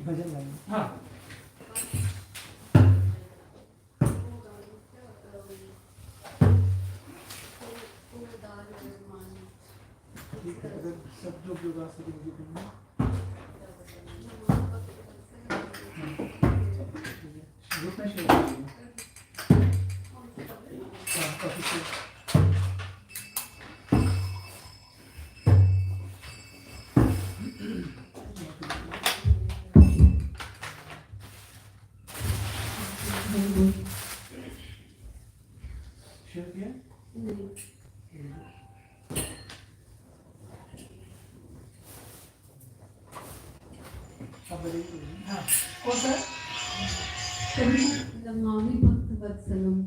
भजन गाएंगे। हाँ ठीक है, अगर सब लोग जो गा सकेंगे ग्रुप में शेयर करेंगे। शेयर किया? हाँ कौन सा? नमामि भक्त वत्सलम।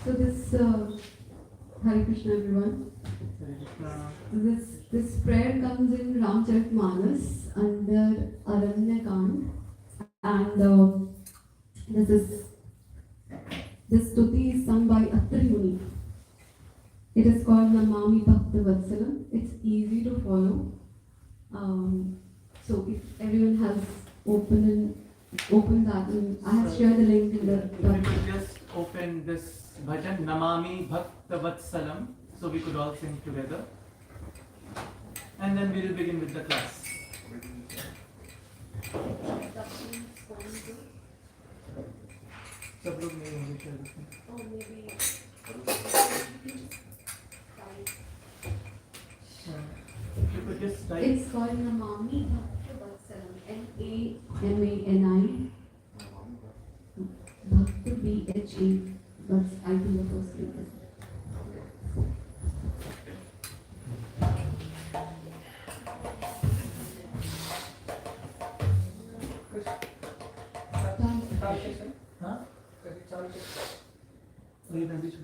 So this Hare Krishna everyone. This prayer comes in Ramcharitmanas under Aranya Kand, and this stuti is sung by Atri Muni. It is called Namami Bhakta Vatsalam. It's easy to follow. So if everyone has opened that, and I have shared the link in the. If you could just open this bhajan Namami Bhakta Vatsalam, so we could all sing together, and then we will begin with the class. सब लोग नहीं होंगे शायद उसमें। You could just type. It's called Namami Bhakta Vatsalam. Namami Bhakta BHA. But I'll do the first request. हाँ? वही मैं भी छू।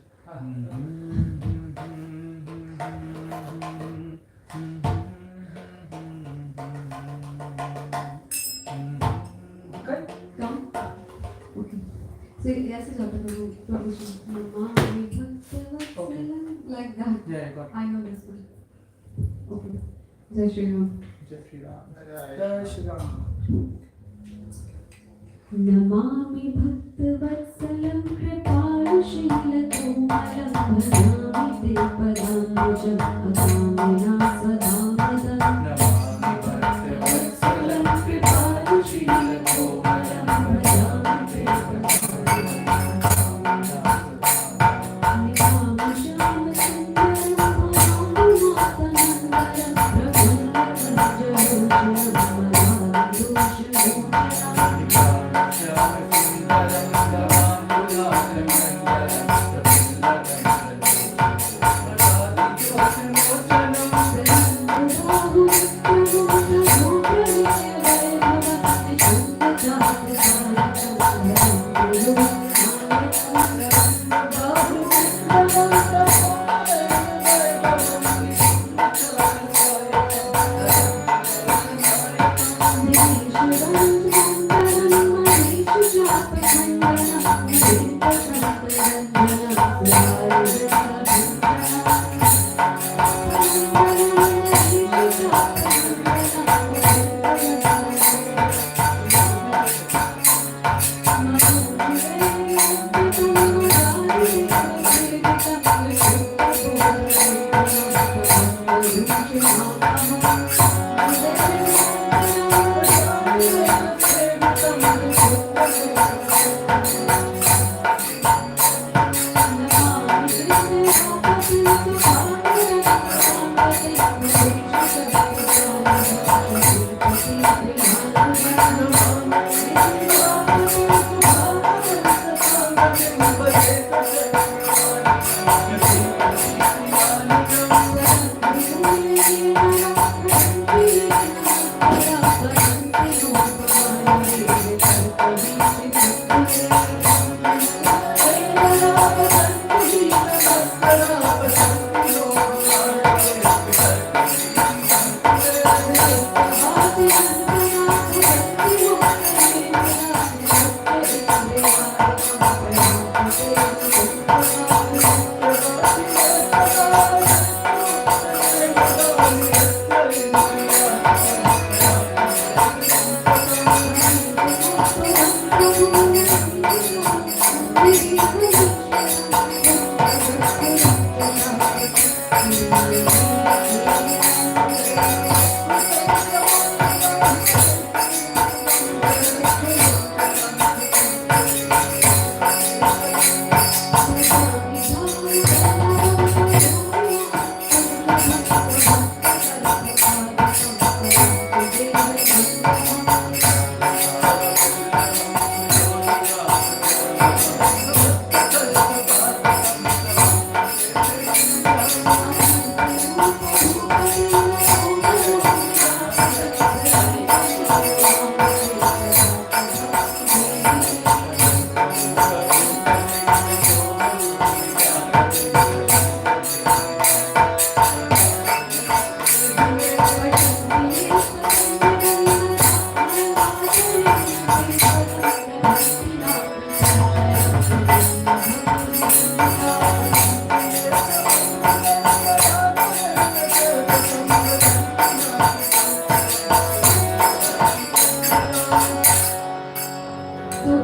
Come. Okay. So yes, it's up to Namami Bhakta Vatsalam. Like that. Yeah, I got it. I know this one. Okay. Jai Shri Ram. जय श्री राम। जय श्री राम। नमामि भक्तवत्सलं कृपालुशीलकोमलं भजामि ते पदाम्बुजम् अकामिना सदा मदम्। नमामि भक्तवत्सलं कृपालुशीलकोमलं भजामि ते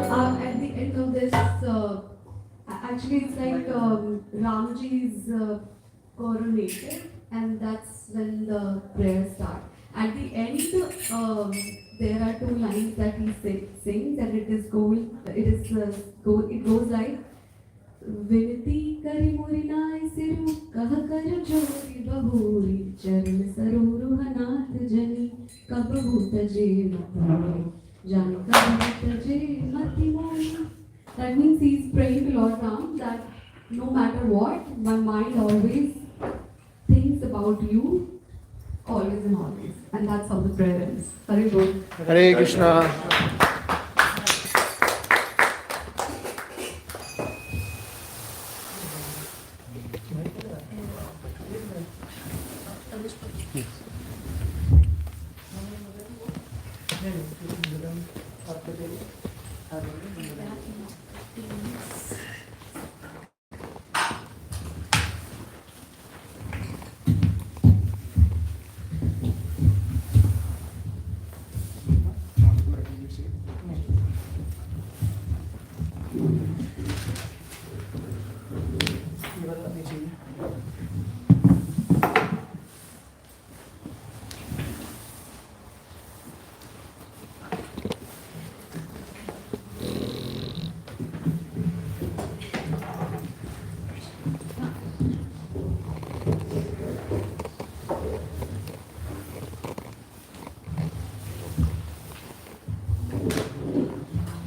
At the end of this, actually it's like Ramji's coronated, and that's when the prayer starts. At the end, there are two lines that he sings, and it goes like विनती करी मोरी नाय सिरु कह कर जोरी बहोरी चरण सरोरुह नाथ जनी कब तजे मति जान कब तजे मति मोरी. That means he's praying to Lord Ram that no matter what, my mind always thinks about you, always and always. And that's how the prayer ends. Hare Bol. Hare Krishna.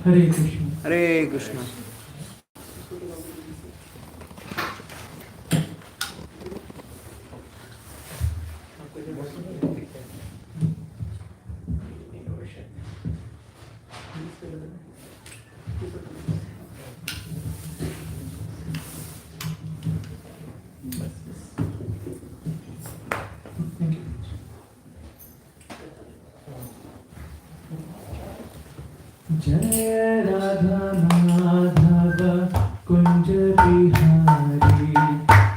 Hare Krishna. Hare Krishna. जय राधा माधव कुंज बिहारी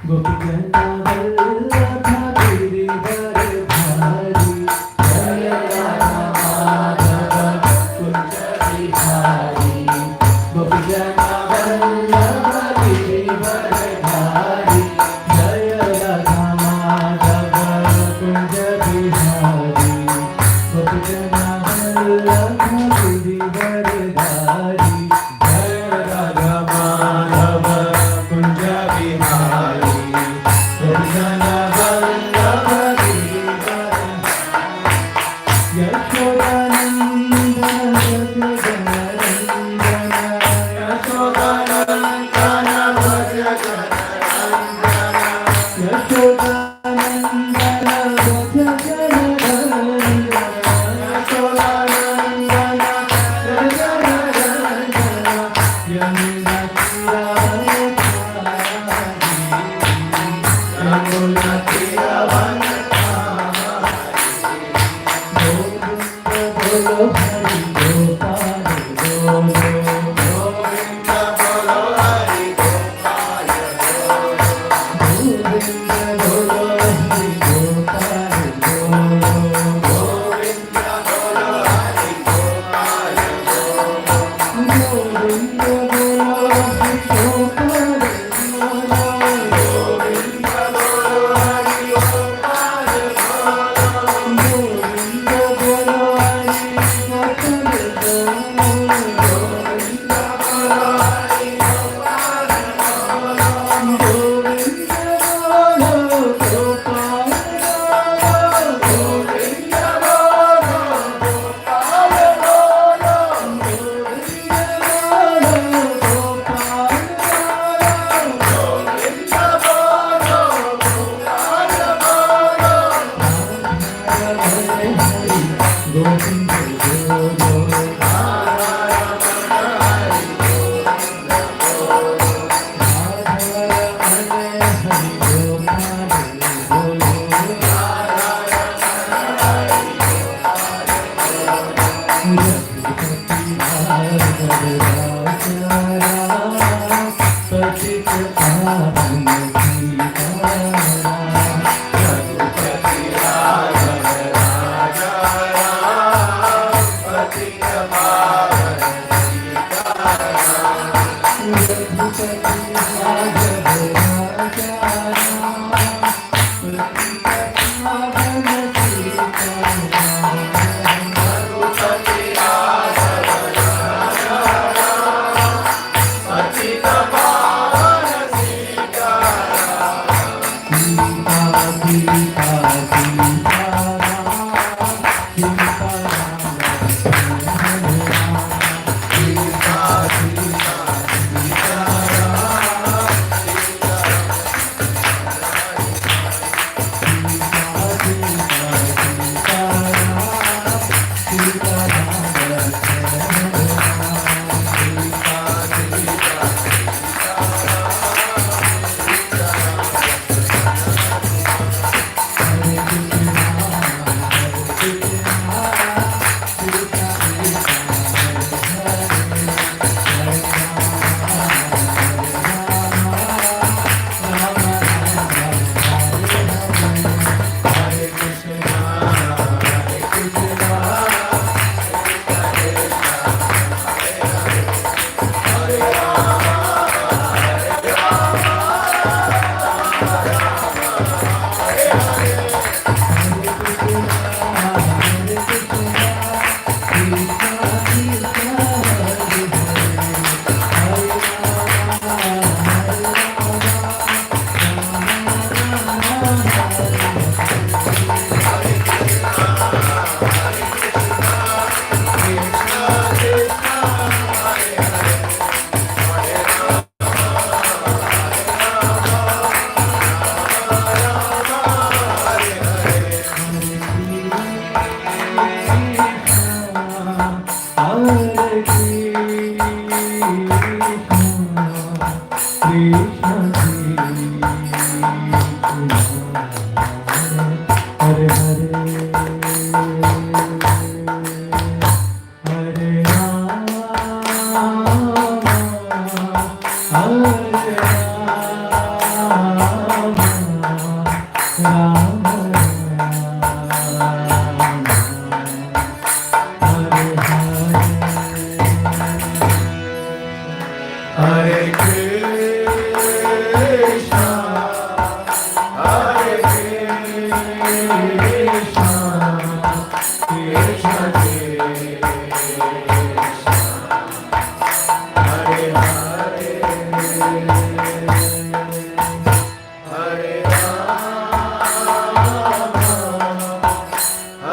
गोपी वल्लभ गिरिधर धारी. जय राधा माधव कुंज बिहारी गोपी वल्लभ गिरिधर धारी. जय राधा माधव कुंज बिहारी गोपी वल्लभ गिरिधरधारी. जय Radha Madhav Kunj Bihari गोपीजन Vallabh गिरिधरधारी. Yashodanandan भजगणरंजन Yashodanandan भजगणरंजन Yashodanandan Govinda Hare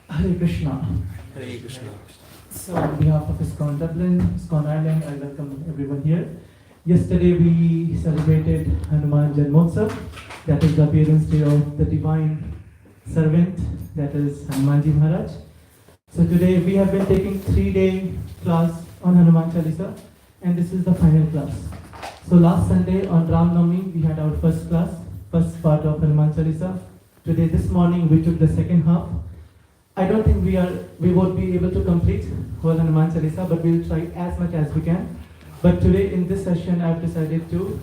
Hare Krishna. Hare Krishna. So on behalf of ISKCON Dublin, ISKCON Ireland, I welcome everyone here. Yesterday we celebrated Hanuman Janmotsav, that is the appearance day of the divine servant, that is Hanumanji Maharaj. So today we have been taking 3-day class on Hanuman Chalisa, and this is the final class. So last Sunday on Ram Navami we had our first class, first part of Hanuman Chalisa. Today, this morning, we took the second half. I don't think we won't be able to complete whole Hanuman Chalisa, but we'll try as much as we can. But today in this session, I've decided to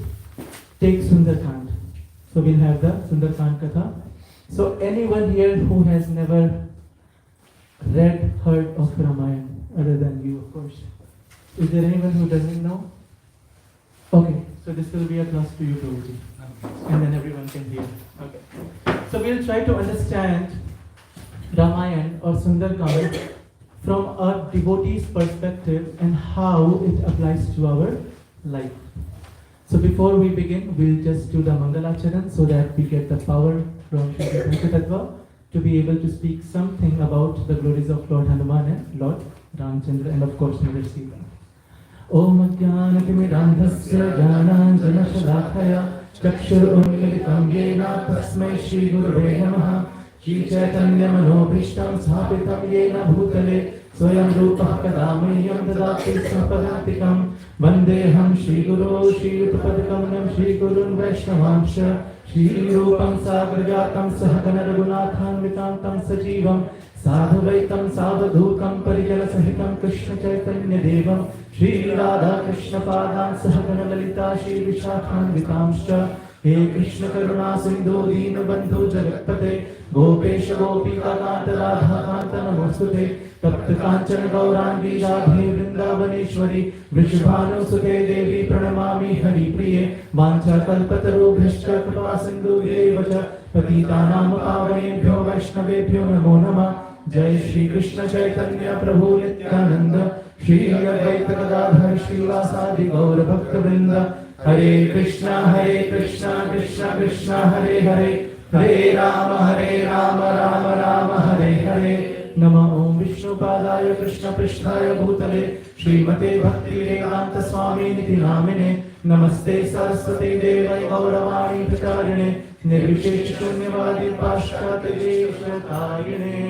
take Sundarkand. So we'll have the Sundarkand Katha. So anyone here who has never read, heard of Ramayana, other than you, of course. Is there anyone who doesn't know? Okay, so this will be a class to you, Prabhuji. And then everyone can hear. Okay. So we'll try to understand Ramayana or Sundarkand from a devotee's perspective and how it applies to our life. So before we begin, we'll just do the Mangalacharan so that we get the power from Shri Tattva to be able to speak something about the glories of Lord Hanuman and Lord Ramchandra and of course Mother Sita. Om Jnanatimirandhasya Jnananjanashalakaya Chakshurunmilitam Yena Tasmai Shri Gurave Namaha Shri Chaitanya Manobhishtam Sthapitam Yena Bhutale Swayam Rupah Kadamayyam Dadati Sampadantikam Vandeham Shri Guru Shri Upapadikamanam Shri Gurun Vaishnavamsha Shri Rupam Sagrajatam Sahagana Raghunathan Tam Sajivam Sadhuvaitam Savadhutam Parijana Sahitam Krishna Chaitanya Devam Shri Radha Krishna Padam Sahagana Lalita Shri Vishakhan Vitamscha हे कृष्ण करुणा सिंधु दीन बंधु जगत्पते गोपेश गोपिका कांत राधा कांत नमोस्तुते तप्त कांचन गौरांगी राधे वृंदावनेश्वरी वृषभानुसुते देवी प्रणमामि हरिप्रिये वाञ्छाकल्पतरुभ्यश्च कृपा सिन्धुभ्यैव च पतितानां पावनेभ्यो वैष्णवेभ्यो नमो नमः। जय श्री कृष्ण चैतन्य प्रभु नित्यानंद श्री अद्वैत गदाधर श्रीवासादि गौर भक्तवृंद। हरे कृष्णा कृष्णा कृष्णा हरे हरे हरे राम राम राम हरे हरे। नमः ओम विष्णुपादाय कृष्ण पृष्ठाय भूतले श्रीमते भक्ति वेदांत स्वामी निधि नामिने नमस्ते सरस्वती देवै गौरवाणी प्रचारिणे निर्विशेष शून्यवादी पाश्चात्य देशतारिणे।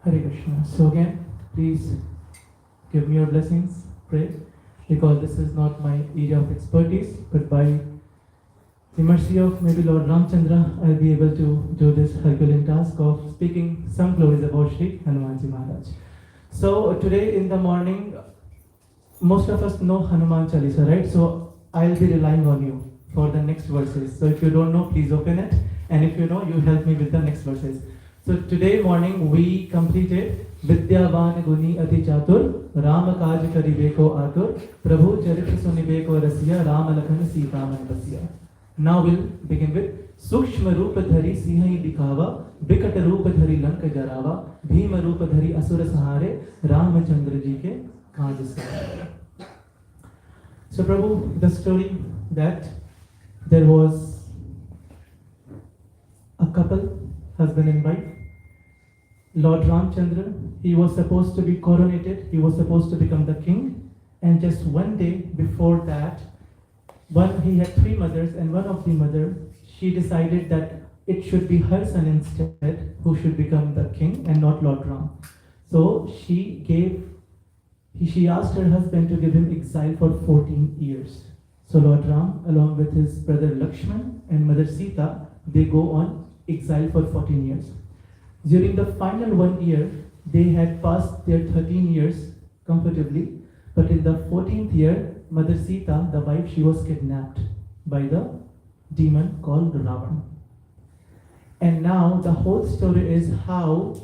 Hare Krishna. So again, please give me your blessings, pray, because this is not my area of expertise, but by the mercy of maybe Lord Ramchandra, I'll be able to do this Herculean task of speaking some glories about Sri Hanumanji Maharaj. So today in the morning, most of us know Hanuman Chalisa, right? So I'll be relying on you for the next verses. So if you don't know, please open it, and if you know, you help me with the next verses. So today morning we completed Vidyavan Guni Ati Chatur Rama Kaj Karibeko Atur Prabhu Charitra Sunibeko Rasya Rama Lakhan Sita Manvasya. Now we'll begin with Sukshma Rupa Dhari Sihai Dikava Vikata Rupa Dhari Lanka Jarava Bhima Rupa Dhari Asura Sahare Ramachandra Ji Ke Kaj Sahare. So Prabhu, the story that there was a couple, husband and wife. Lord Ramchandra, he was supposed to be coronated, he was supposed to become the king, and just one day before that, he had three mothers, and one of the mother, she decided that it should be her son instead who should become the king and not Lord Ram. So she asked her husband to give him exile for 14 years. So Lord Ram, along with his brother Lakshman and mother Sita, they go on exile for 14 years. During the final 1 year, they had passed their 13 years comfortably, but in the 14th year, Mother Sita, the wife, she was kidnapped by the demon called Ravan. And now the whole story is how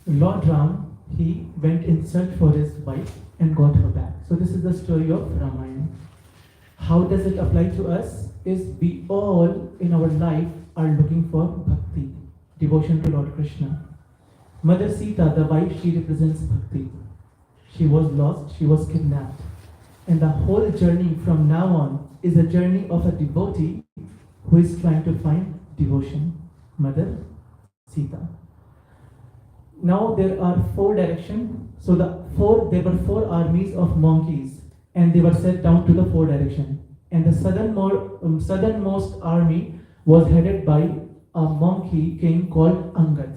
Lord Ram, he went in search for his wife and got her back. So this is the story of Ramayana. How does it apply to us? Is we all in our life are looking for bhakti, devotion to Lord Krishna. Mother Sita, the wife, she represents bhakti. She was lost, she was kidnapped. And the whole journey from now on is a journey of a devotee who is trying to find devotion. Mother Sita. Now there are four directions. So there were four armies of monkeys, and they were set down to the four directions. And the southernmost army was headed by a monkey king called Angad.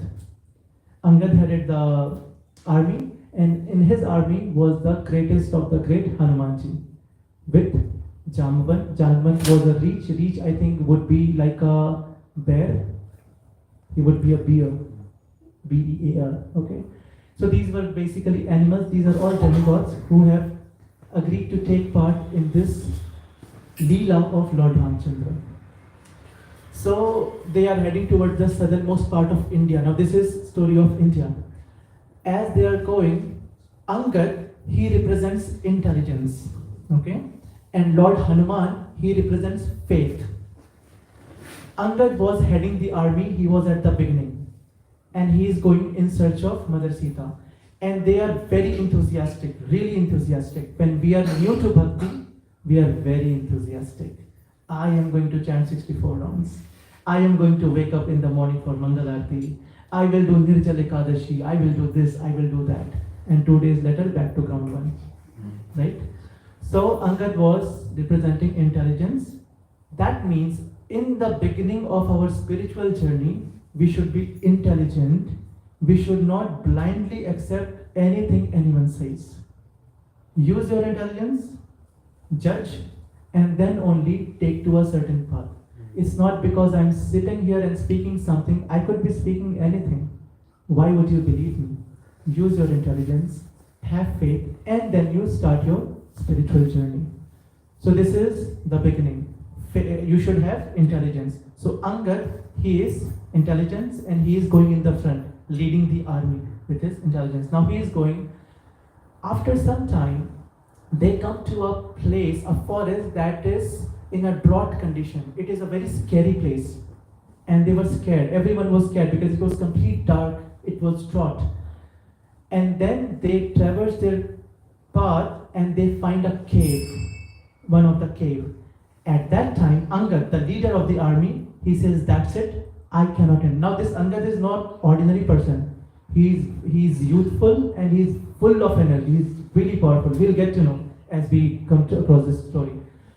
Angad headed the army, and in his army was the greatest of the great Hanumanji. With Jamban. Jamban was a reach. Reach, I think, would be like a bear. He would be a bear. B-E-A-R. Okay. So these were basically animals. These are all demigods who have agreed to take part in this Leela of Lord Ramchandra. So they are heading towards the southernmost part of India. Now this is story of India. As they are going, Angad, he represents intelligence. Okay? And Lord Hanuman, he represents faith. Angad was heading the army, he was at the beginning. And he is going in search of Mother Sita. And they are very enthusiastic, really enthusiastic. When we are new to bhakti, we are very enthusiastic. I am going to chant 64 rounds. I am going to wake up in the morning for Mangalarti. I will do Nirjala Ekadashi. I will do this, I will do that. And 2 days later, back to ground one. Right? So Angad was representing intelligence. That means in the beginning of our spiritual journey, we should be intelligent. We should not blindly accept anything anyone says. Use your intelligence, judge, and then only take to a certain path. It's not because I'm sitting here and speaking something, I could be speaking anything. Why would you believe me? use your intelligence, have faith, and then you start your spiritual journey. So this is the beginning. You should have intelligence. So Angad, he is intelligence and he is going in the front, leading the army with his intelligence. Now he is going. After some time, they come to a place, a forest that is in a drought condition. It is a very scary place. And they were scared. Everyone was scared because it was complete dark. It was drought. And then they traverse their path and they find a cave, one of the cave. At that time, Angad, the leader of the army, he says, that's it, I cannot end. Now this Angad is not ordinary person. He's youthful and he's full of energy. He's really powerful. We'll get to know as we come across this story.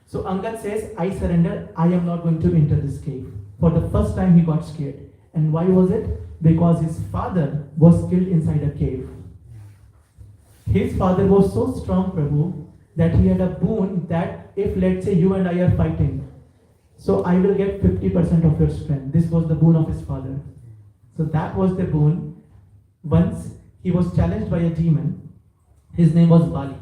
So Angad says, I surrender, I am not going to enter this cave. For the first time he got scared. And why was it? Because his father was killed inside a cave. His father was so strong, Prabhu, that he had a boon that if, let's say, you and I are fighting, so I will get 50% of your strength. This was the boon of his father. So that was the boon. Once he was challenged by a demon. His name was Vali.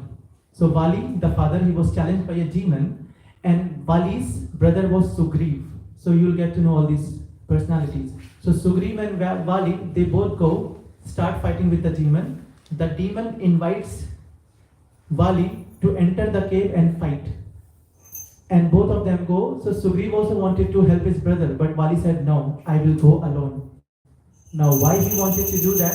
So Vali, the father, he was challenged by a demon, and Vali's brother was Sugriv. So you'll get to know all these personalities. So Sugriv and Vali, they both go, start fighting with the demon. The demon invites Vali to enter the cave and fight. And both of them go. So Sugriv also wanted to help his brother, but Vali said, no, I will go alone. Now why he wanted to do that?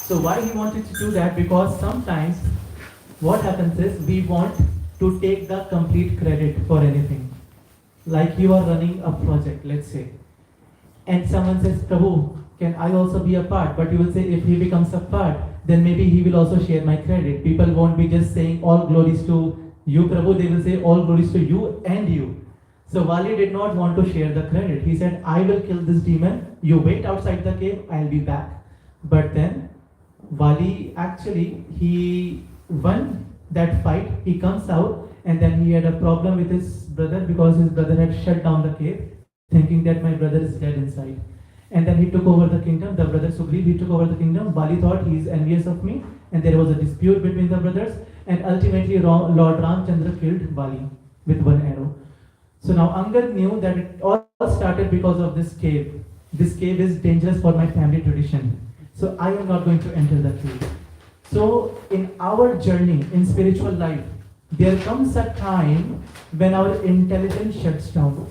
So why he wanted to do that? Because sometimes what happens is we want to take the complete credit for anything. Like you are running a project, let's say, and someone says, Prabhu, can I also be a part? But you will say, if he becomes a part, then maybe he will also share my credit. People won't be just saying all glories to you, Prabhu. They will say all glories to you and you. So Vali did not want to share the credit. He said, I will kill this demon. You wait outside the cave. I'll be back. But then Vali actually, he won that fight. He comes out and then he had a problem with his brother because his brother had shut down the cave, thinking that my brother is dead inside. And then he took over the kingdom. The brother Sugriv, he took over the kingdom. Vali thought he is envious of me, and there was a dispute between the brothers. And ultimately, Lord Ramchandra killed Vali with one arrow. So now Angad knew that it all started because of this cave. This cave is dangerous for my family tradition. So I am not going to enter the cave. So in our journey in spiritual life, there comes a time when our intelligence shuts down.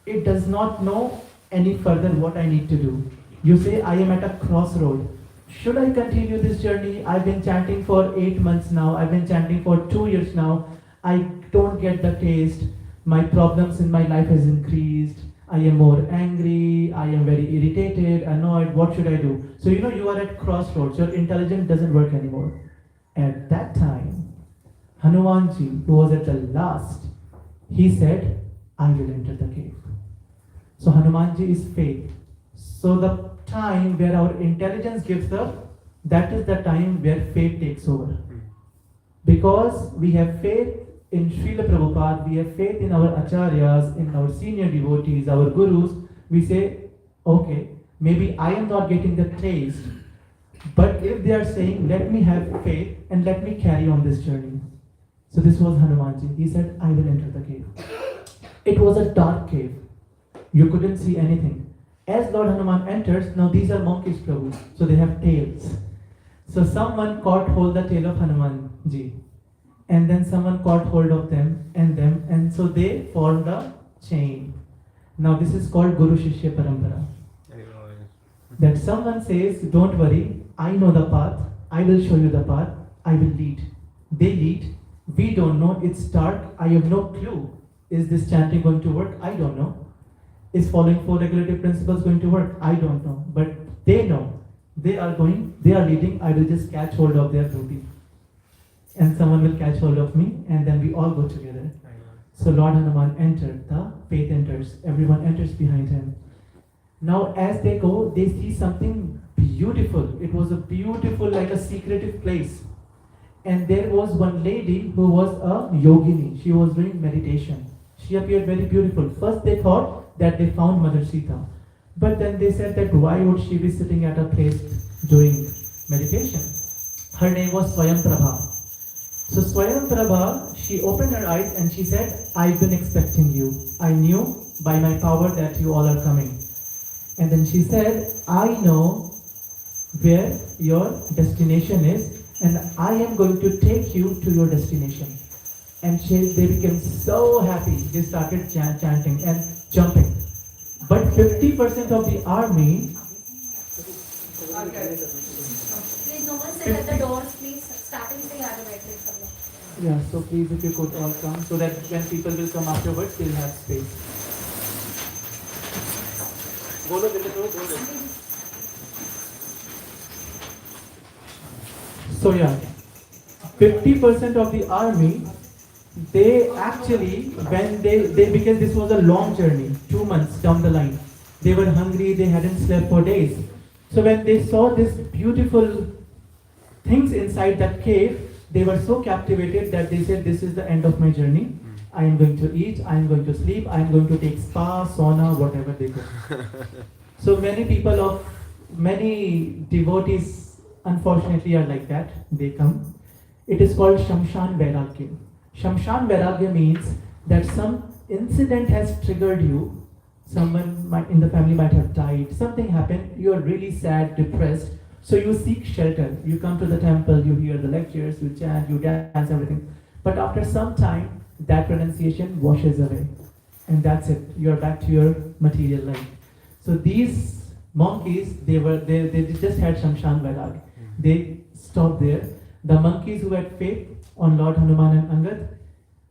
It does not know any further what I need to do. You say, I am at a crossroad. Should I continue this journey? I've been chanting for 8 months now. I've been chanting for 2 years now. I don't get the taste. My problems in my life has increased. I am more angry. I am very irritated, annoyed. What should I do? So you are at crossroads. Your intelligence doesn't work anymore. At that time, Hanumanji, who was at the last, he said, I will enter the cave. So Hanumanji is faith. So the time where our intelligence gives up, that is the time where faith takes over. Because we have faith in Srila Prabhupada, we have faith in our acharyas, in our senior devotees, our gurus. We say, okay, maybe I am not getting the taste, but if they are saying, let me have faith and let me carry on this journey. So this was Hanumanji. He said, I will enter the cave. It was a dark cave. You couldn't see anything. As Lord Hanuman enters, now these are monkeys, Prabhu, so they have tails. So someone caught hold the tail of Hanumanji, and then someone caught hold of them, and so they formed a chain. Now this is called Guru Shishya Parampara. That someone says, don't worry, I know the path, I will show you the path, I will lead. They lead, we don't know, it's dark, I have no clue. Is this chanting going to work? I don't know. Is following 4 regulative principles going to work? I don't know. But they know. They are leading, I will just catch hold of their booty. And someone will catch hold of me, and then we all go together. So Lord Hanuman entered, the faith enters, everyone enters behind him. Now as they go, they see something beautiful. It was a beautiful, like a secretive place. And there was one lady who was a yogini. She was doing meditation. She appeared very beautiful. First they thought that they found Mother Sita. But then they said that why would she be sitting at a place doing meditation? Her name was Swayam Prabha. So Swayam Prabha, she opened her eyes and she said, I've been expecting you. I knew by my power that you all are coming. And then she said, I know where your destination is and I am going to take you to your destination. And they became so happy. They started chanting and jumping. But 50% of the army. Please, no one sit at the doors. Please, starting से यहाँ पे बैठे सब लोग. Yeah, so please if you could all come so that when people will come afterwards, they'll have space. बोलो जल्दी बोलो. So yeah, 50% of the army, they actually, when they because this was a long journey, 2 months down the line, they were hungry, they hadn't slept for days. So when they saw this beautiful things inside that cave, they were so captivated that they said, this is the end of my journey. I am going to eat, I am going to sleep, I am going to take spa, sauna, whatever they could. So many devotees, unfortunately, are like that. They come. It is called Shamshan Vairagya. Shamshan Vairagya means that some incident has triggered you. Someone in the family might have died. Something happened. You are really sad, depressed. So you seek shelter. You come to the temple. You hear the lectures. You chant. You dance. Everything. But after some time, that renunciation washes away, and that's it. You are back to your material life. So these monkeys, they just had Shamshan Vairagya. They stopped there. The monkeys who had faith on Lord Hanuman and Angad.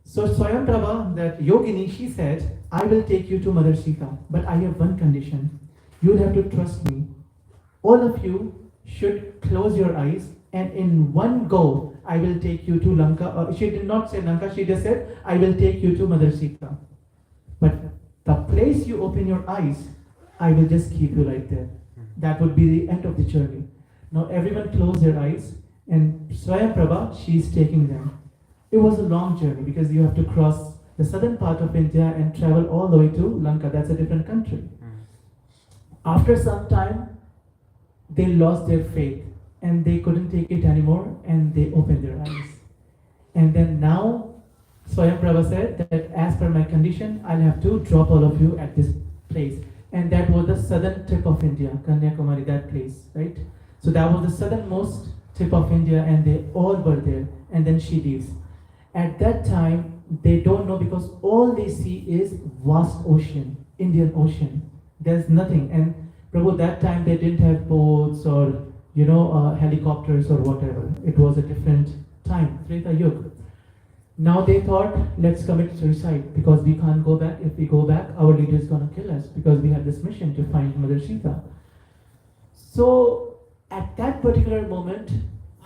So Swayam Prabha, that yogini, she said, I will take you to Mother Sita, but I have one condition. You'll have to trust me. All of you should close your eyes, and in one go, I will take you to Lanka. She did not say Lanka, she just said, I will take you to Mother Sita. But the place you open your eyes, I will just keep you right there. That would be the end of the journey. Now everyone close their eyes, and Swayam Prabha, she is taking them. It was a long journey because you have to cross the southern part of India and travel all the way to Lanka. That's a different country. After some time, they lost their faith and they couldn't take it anymore, and they opened their eyes. And then now, Swayam Prabha said that as per my condition, I'll have to drop all of you at this place. And that was the southern tip of India, Kanyakumari, that place, right? So that was the southernmost tip of India, and they all were there. And then she leaves. At that time, they don't know because all they see is vast ocean, Indian Ocean. There's nothing. And Prabhu, that time they didn't have boats or helicopters or whatever. It was a different time, Treta Yuga. Now they thought, let's commit suicide because we can't go back. If we go back, our leader is going to kill us because we have this mission to find Mother Sita. So at that particular moment,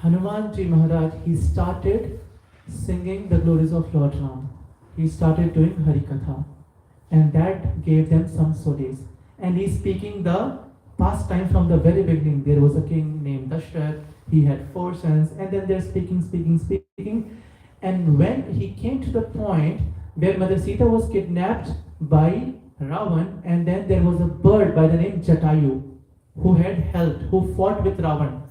Hanumanji Maharaj, he started singing the glories of Lord Ram. He started doing Harikatha, and that gave them some solace. And he's speaking the past time from the very beginning. There was a king named Dashrath. He had 4 sons, and then they're speaking. And when he came to the point where Mother Sita was kidnapped by Ravan, and then there was a bird by the name Jatayu who had helped, who fought with Ravan.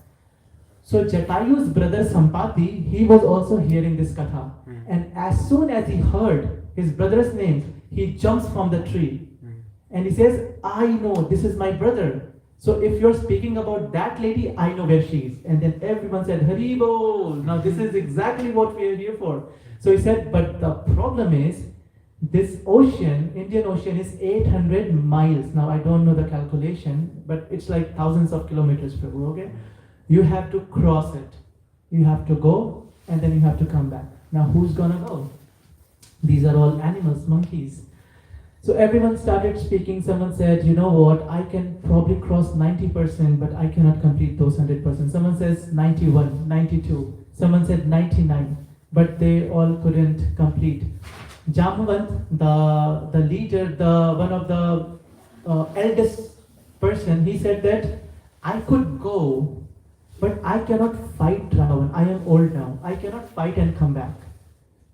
So Jatayu's brother Sampati, he was also hearing this katha. And as soon as he heard his brother's name, he jumps from the tree. And he says, I know, this is my brother. So if you're speaking about that lady, I know where she is. And then everyone said, Hari Bol. Now this is exactly what we are here for. So he said, but the problem is, this ocean, Indian Ocean, is 800 miles. Now I don't know the calculation, but it's like thousands of kilometers, Prabhu, okay? You have to cross it. You have to go, and then you have to come back. Now who's gonna go? These are all animals, monkeys. So everyone started speaking. Someone said, you know what, I can probably cross 90%, but I cannot complete those 100%. Someone says 91, 92. Someone said 99, but they all couldn't complete. Jamavant, the leader, one of the eldest person, he said that I could go, but I cannot fight Ravan. I am old now. I cannot fight and come back.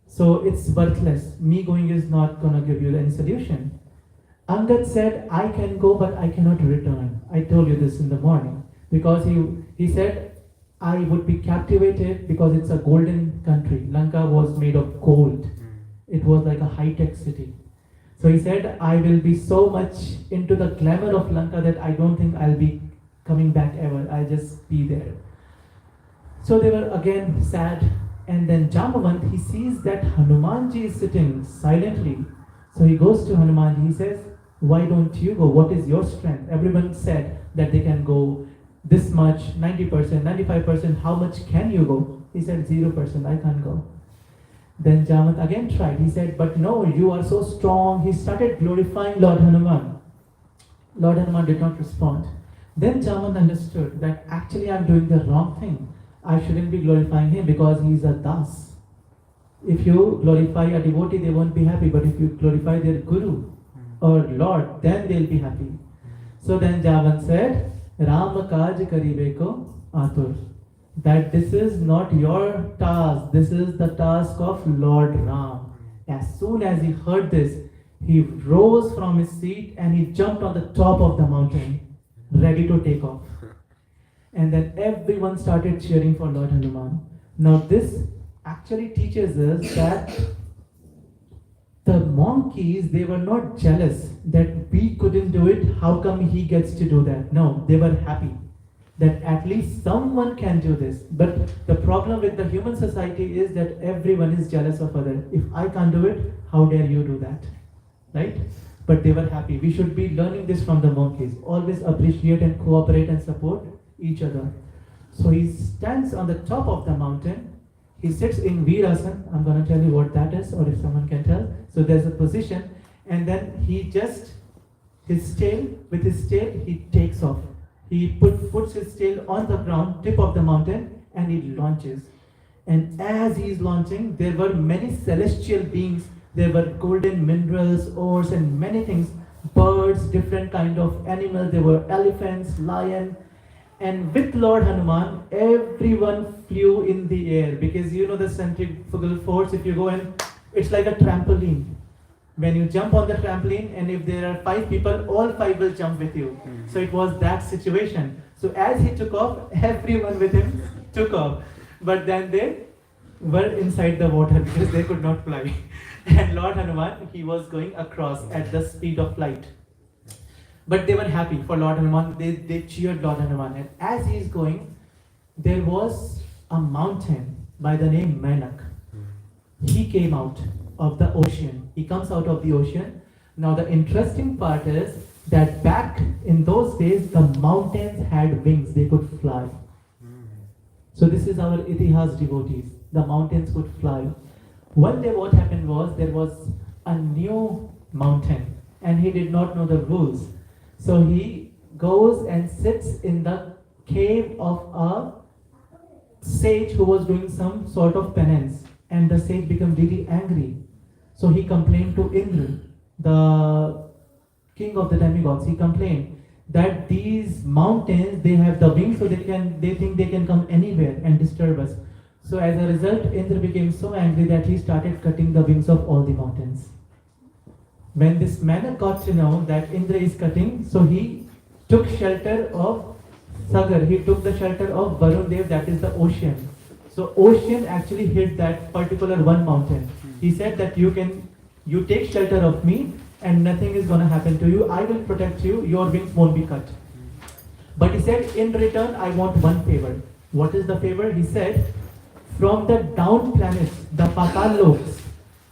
So it's worthless. Me going is not going to give you any solution. Angad said, I can go, but I cannot return. I told you this in the morning. Because he said, I would be captivated because it's a golden country. Lanka was made of gold. It was like a high-tech city. So he said, I will be so much into the glamour of Lanka that I don't think I'll be coming back ever. I'll just be there. So they were again sad. And then Jamavant, he sees that Hanumanji is sitting silently. So he goes to Hanumanji, he says, why don't you go? What is your strength? Everyone said that they can go this much, 90%, 95%, how much can you go? He said, 0%, I can't go. Then Jamavant again tried. He said, but no, you are so strong. He started glorifying Lord Hanuman. Lord Hanuman did not respond. Then Jamavant understood that actually I'm doing the wrong thing. I shouldn't be glorifying him because he is a das. If you glorify a devotee, they won't be happy. But if you glorify their guru or Lord, then they'll be happy. So then Jamavant said, Ram kaj karibe ko atur. That this is not your task. This is the task of Lord Ram. As soon as he heard this, he rose from his seat and he jumped on the top of the mountain, ready to take off. And then everyone started cheering for Lord Hanuman. Now this actually teaches us that the monkeys, they were not jealous that we couldn't do it. How come he gets to do that? No, they were happy that at least someone can do this. But the problem with the human society is that everyone is jealous of other. If I can't do it, how dare you do that? Right? But they were happy. We should be learning this from the monkeys. Always appreciate and cooperate and support each other. So he stands on the top of the mountain. He sits in Virasana. I'm going to tell you what that is, or if someone can tell. So there's a position, and then he just, with his tail, he takes off. He puts his tail on the ground, tip of the mountain, and he launches. And as he's launching, there were many celestial beings. There were golden minerals, ores, and many things. Birds, different kind of animals. There were elephants, lion. And with Lord Hanuman, everyone flew in the air, because you know the centrifugal force, if you go and it's like a trampoline. When you jump on the trampoline, and if there are 5 people, all 5 will jump with you. So it was that situation. So as he took off, everyone with him took off. But then they were inside the water because they could not fly. And Lord Hanuman, he was going across at the speed of light. But they were happy for Lord Hanuman. They cheered Lord Hanuman. And as he is going, there was a mountain by the name Menak. He came out of the ocean. He comes out of the ocean. Now the interesting part is that back in those days, the mountains had wings. They could fly. So this is our Itihas devotees. The mountains could fly. One day what happened was, there was a new mountain and he did not know the rules. So he goes and sits in the cave of a sage who was doing some sort of penance. And the sage became really angry. So he complained to Indra, the king of the demigods. He complained that these mountains, they have the wings, so they think they can come anywhere and disturb us. So as a result, Indra became so angry that he started cutting the wings of all the mountains. When this man got to know that Indra is cutting, so he took shelter of Sagar. He took the shelter of Varun Dev, that is the ocean. So ocean actually hit that particular one mountain. He said that you take shelter of me and nothing is going to happen to you. I will protect you. Your wings won't be cut. But he said, in return, I want one favor. What is the favor? He said, from the down planets, the Patal Loks,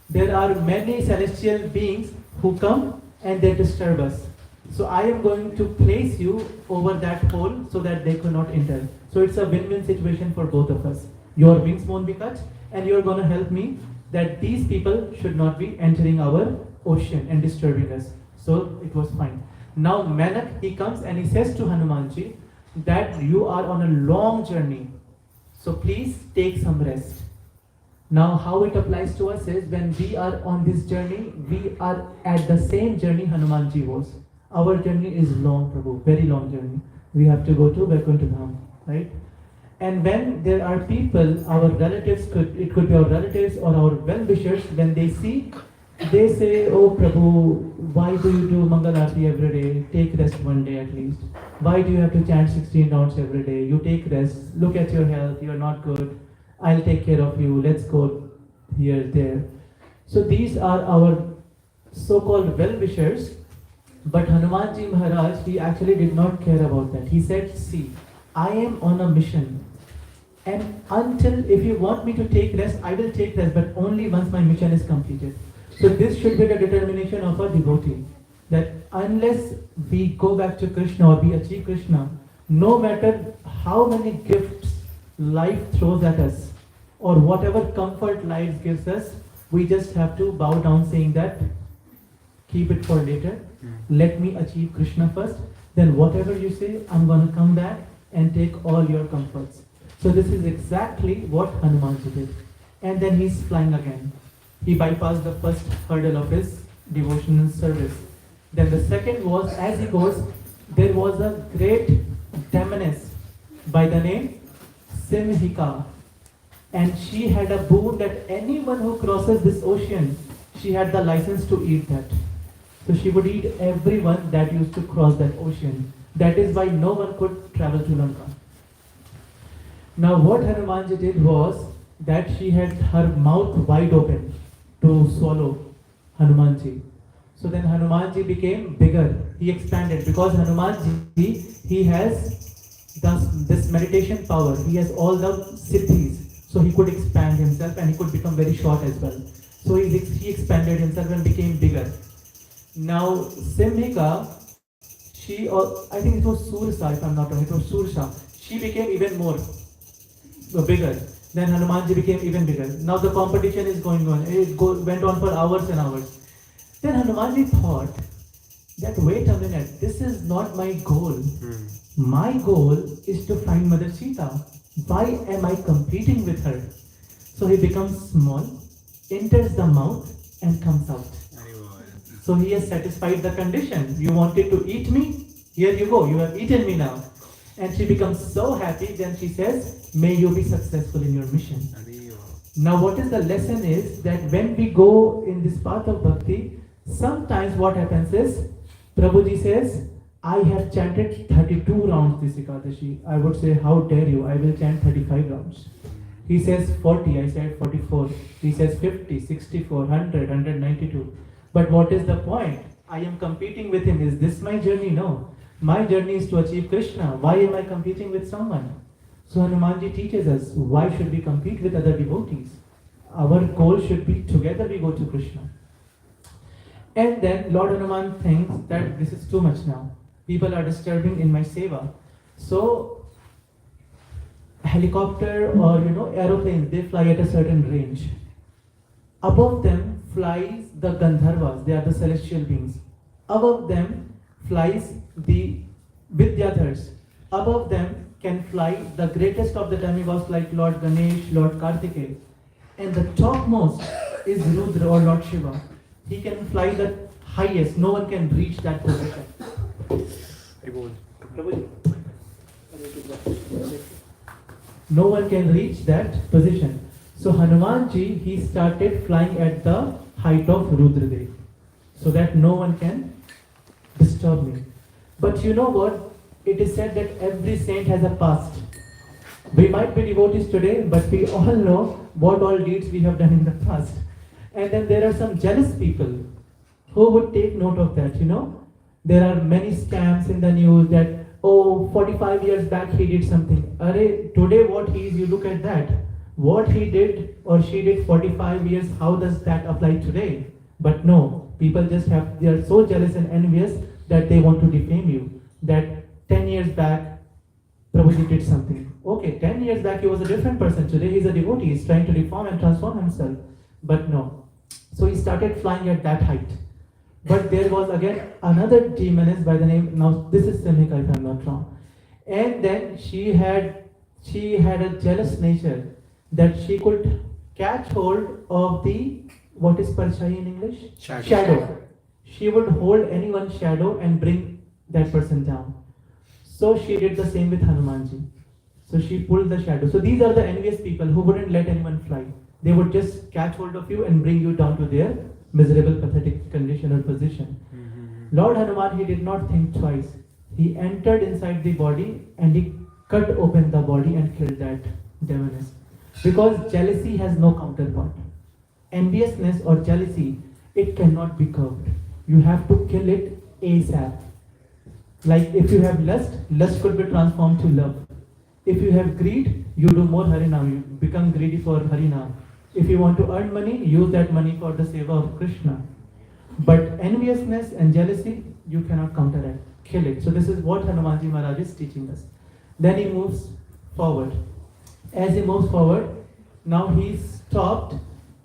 there are many celestial beings who come and they disturb us. So I am going to place you over that hole so that they could not enter. So it's a win-win situation for both of us. Your wings won't be cut and you're going to help me that these people should not be entering our ocean and disturbing us. So it was fine. Now Menak, he comes and he says to Hanumanji that you are on a long journey. So please take some rest. Now how it applies to us is, when we are on this journey, we are at the same journey Hanumanji was. Our journey is long, Prabhu, very long journey. We have to go to Vaikuntha Dham, right? And when there are people, our relatives, it could be our relatives or our well-wishers, when they see They say, "Oh Prabhu, why do you do Mangal Aarti every day? Take rest one day at least. Why do you have to chant 16 rounds every day? You take rest. Look at your health. You're not good. I'll take care of you. Let's go here, there." So these are our so-called well-wishers. But Hanumanji Maharaj, he actually did not care about that. He said, "See, I am on a mission. And until, if you want me to take rest, I will take rest, but only once my mission is completed." So this should be the determination of a devotee. That unless we go back to Krishna or we achieve Krishna, no matter how many gifts life throws at us, or whatever comfort life gives us, we just have to bow down saying that, keep it for later. Let me achieve Krishna first. Then whatever you say, I'm going to come back and take all your comforts. So this is exactly what Hanumanji did. And then he's flying again. He bypassed the first hurdle of his devotional service. Then the second was, as he goes, there was a great demoness by the name Simhika. And she had a boon that anyone who crosses this ocean, she had the license to eat that. So she would eat everyone that used to cross that ocean. That is why no one could travel to Lanka. Now what Hanumanji did was that she had her mouth wide open to swallow Hanumanji. So then Hanumanji became bigger. He expanded because Hanumanji, he has this meditation power. He has all the siddhis. So he could expand himself and he could become very short as well. So he expanded himself and became bigger. Now Simhika, I think it was Sursa, if I'm not wrong, it was Sursa. She became even more bigger. Then Hanumanji became even bigger. Now the competition is going on. It went on for hours and hours. Then Hanumanji thought that, wait a minute, this is not my goal. My goal is to find Mother Sita. Why am I competing with her? So he becomes small, enters the mouth and comes out. So he has satisfied the condition. You wanted to eat me? Here you go, you have eaten me now. And she becomes so happy, then she says, may you be successful in your mission. Now what is the lesson is that when we go in this path of bhakti, sometimes what happens is, Prabhuji says, I have chanted 32 rounds this Ekadashi. I would say, how dare you, I will chant 35 rounds. He says 40, I said 44. He says 50, 64, 100, 192. But what is the point? I am competing with him. Is this my journey? No. My journey is to achieve Krishna. Why am I competing with someone? So Hanumanji teaches us, why should we compete with other devotees? Our goal should be together we go to Krishna. And then Lord Hanuman thinks that this is too much now. People are disturbing in my seva. So helicopter or aeroplanes, they fly at a certain range. Above them flies the Gandharvas, they are the celestial beings. Above them flies the Vidyadhars. Above them can fly the greatest of the demigods like Lord Ganesh, Lord Kartikeya. And the topmost is Rudra or Lord Shiva. He can fly the highest, no one can reach that position. No one can reach that position. So Hanumanji, he started flying at the height of Rudradev, so that no one can disturb me. But you know what? It is said that every saint has a past. We might be devotees today, but we all know what all deeds we have done in the past. And then there are some jealous people who would take note of that, There are many scams in the news that, 45 years back he did something. Today what he is, you look at that. What he did or she did 45 years, how does that apply today? But no, people they are so jealous and envious that they want to defame you. That 10 years back, Prabhuji did something. Okay, 10 years back he was a different person. Today he is a devotee, he is trying to reform and transform himself. But no. So he started flying at that height. But there was again another demoness by the name, now this is Simhika if I'm not wrong. And then she had a jealous nature that she could catch hold of the, what is parchai in English? Shadow. She would hold anyone's shadow and bring that person down. So she did the same with Hanumanji. So she pulled the shadow. So these are the envious people who wouldn't let anyone fly. They would just catch hold of you and bring you down to their miserable, pathetic condition or position. Lord Hanuman, he did not think twice. He entered inside the body and he cut open the body and killed that demoness. Because jealousy has no counterpart. Enviousness or jealousy, it cannot be curbed. You have to kill it ASAP. Like if you have lust, lust could be transformed to love. If you have greed, you do more Harinam, you become greedy for Harinam. If you want to earn money, use that money for the seva of Krishna. But enviousness and jealousy, you cannot counteract. Kill it. So this is what Hanumanji Maharaj is teaching us. Then he moves forward. As he moves forward, now he stopped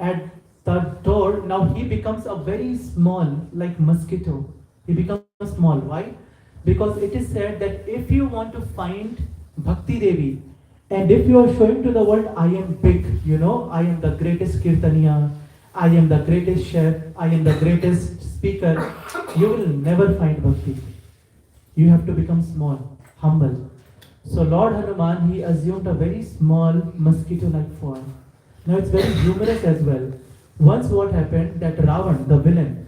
at the door. Now he becomes a very small, like mosquito. He becomes small. Why? Because it is said that if you want to find Bhakti Devi, and if you are showing to the world, I am big, I am the greatest Kirtaniya, I am the greatest chef, I am the greatest speaker, you will never find Bhakti. You have to become small, humble. So Lord Hanuman, he assumed a very small mosquito-like form. Now it's very humorous as well. Once what happened, that Ravan, the villain,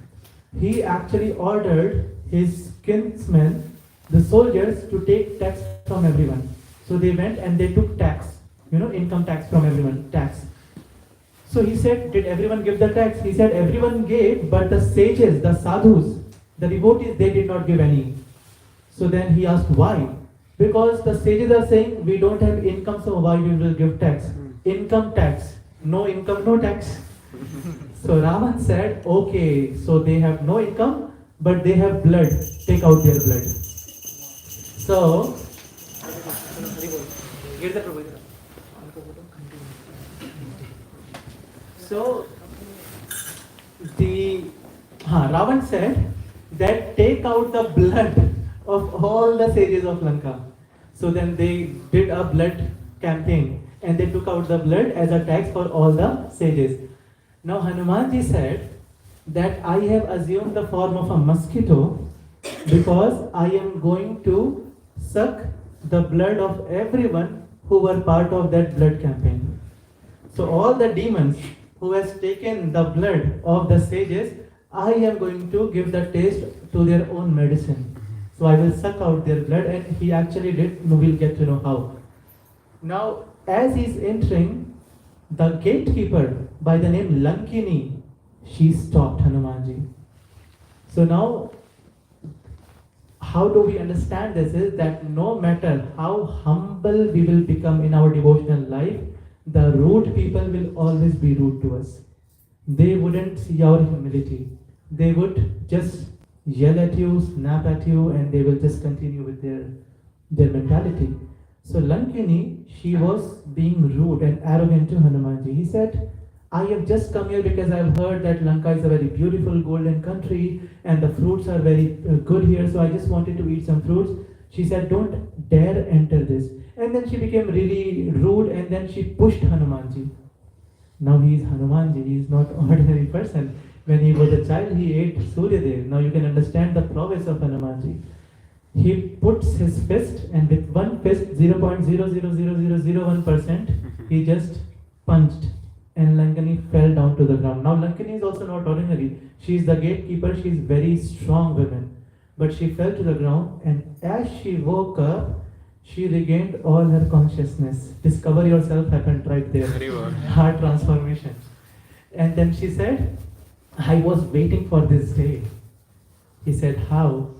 he actually ordered his kinsmen, the soldiers, to take tax from everyone. So they went and they took tax, income tax from everyone, tax. So he said, did everyone give the tax? He said, everyone gave, but the sages, the sadhus, the devotees, they did not give any. So then he asked, why? Because the sages are saying, we don't have income, so why we will give tax? Income tax. No income, no tax. So Ravan said, okay, so they have no income, but they have blood. Take out their blood. So, Ravan said that take out the blood of all the sages of Lanka. So then they did a blood campaign and they took out the blood as a tax for all the sages. Now Hanumanji said that I have assumed the form of a mosquito because I am going to suck the blood of everyone who were part of that blood campaign. So all the demons who has taken the blood of the sages, I am going to give the taste to their own medicine. So I will suck out their blood, and he actually did. We'll get to know how. Now, as he's entering, the gatekeeper by the name Lankini, she stopped Hanumanji. So now, how do we understand this is that no matter how humble we will become in our devotional life, the rude people will always be rude to us. They wouldn't see our humility. They would just yell at you, snap at you, and they will just continue with their mentality. So Lankini, she was being rude and arrogant to Hanumanji. He said, I have just come here because I have heard that Lanka is a very beautiful golden country and the fruits are very good here, so I just wanted to eat some fruits. She said, don't dare enter this. And then she became really rude and then she pushed Hanumanji. Now he is Hanumanji, he is not an ordinary person. When he was a child, he ate Suryadev. Now you can understand the prowess of Hanumanji. He puts his fist and with one fist, 0.00001%, he just punched and Lankini fell down to the ground. Now Lankini is also not ordinary. She is the gatekeeper, she is very strong woman. But she fell to the ground and as she woke up, she regained all her consciousness. Discover yourself happened right there. Heart transformation. And then she said, I was waiting for this day. He said, how?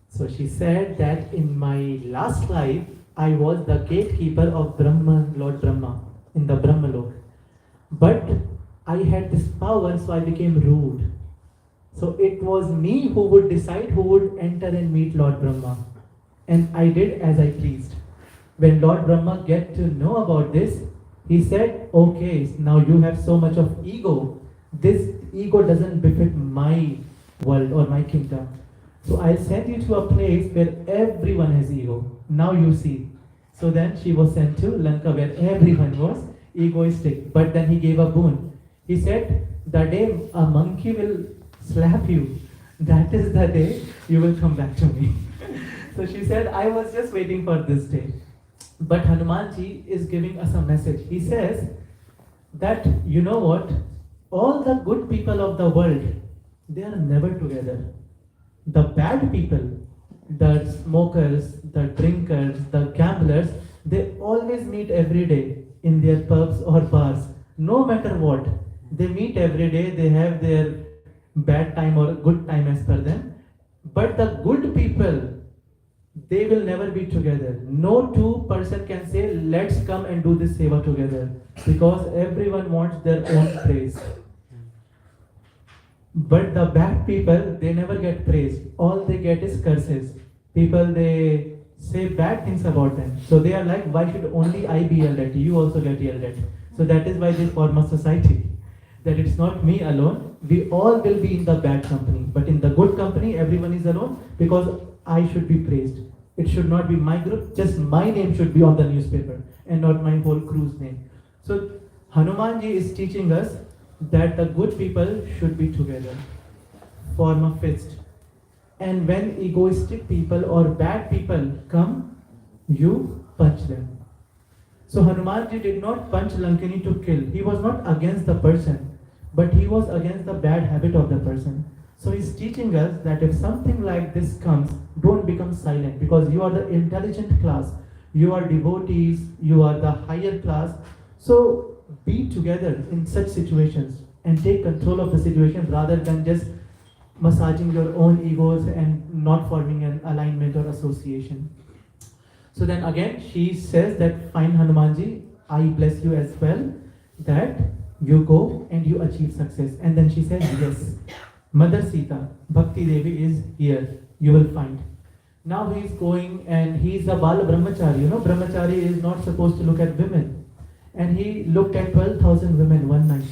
So she said that in my last life, I was the gatekeeper of Brahma, Lord Brahma, in the Brahmalok. But I had this power, so I became rude. So it was me who would decide who would enter and meet Lord Brahma. And I did as I pleased. When Lord Brahma get to know about this, he said, okay, now you have so much of ego. This ego doesn't befit my world or my kingdom. So I'll send you to a place where everyone has ego. Now you see. So then she was sent to Lanka where everyone was egoistic. But then he gave a boon. He said, the day a monkey will slap you, that is the day you will come back to me. So she said, I was just waiting for this day. But Hanumanji is giving us a message. He says that, you know what? all the good people of the world, they are never together. The bad people, the smokers, the drinkers, the gamblers, they always meet every day in their pubs or bars. No matter what, they meet every day, they have their bad time or good time as per them. But the good people, they will never be together. No two person can say, let's come and do this seva together, because everyone wants their own praise. But the bad people, they never get praised. All they get is curses. People, they say bad things about them. So they are like, why should only I be yelled at? You also get yelled at. So that is why they form a society. That it's not me alone. We all will be in the bad company. But in the good company, everyone is alone, because I should be praised. It should not be my group, just my name should be on the newspaper and not my whole crew's name. So Hanumanji is teaching us that the good people should be together, form a fist. And when egoistic people or bad people come, you punch them. So Hanumanji did not punch Lankini to kill. He was not against the person, but he was against the bad habit of the person. So he's teaching us that if something like this comes, don't become silent, because you are the intelligent class, you are devotees, you are the higher class. So be together in such situations and take control of the situation rather than just massaging your own egos and not forming an alignment or association. So then again, she says that, fine Hanumanji, I bless you as well, that you go and you achieve success. And then she says, yes, Mother Sita, Bhakti Devi is here, you will find. Now he is going and he is a Bala Brahmachari. You know, Brahmachari is not supposed to look at women. And he looked at 12,000 women one night.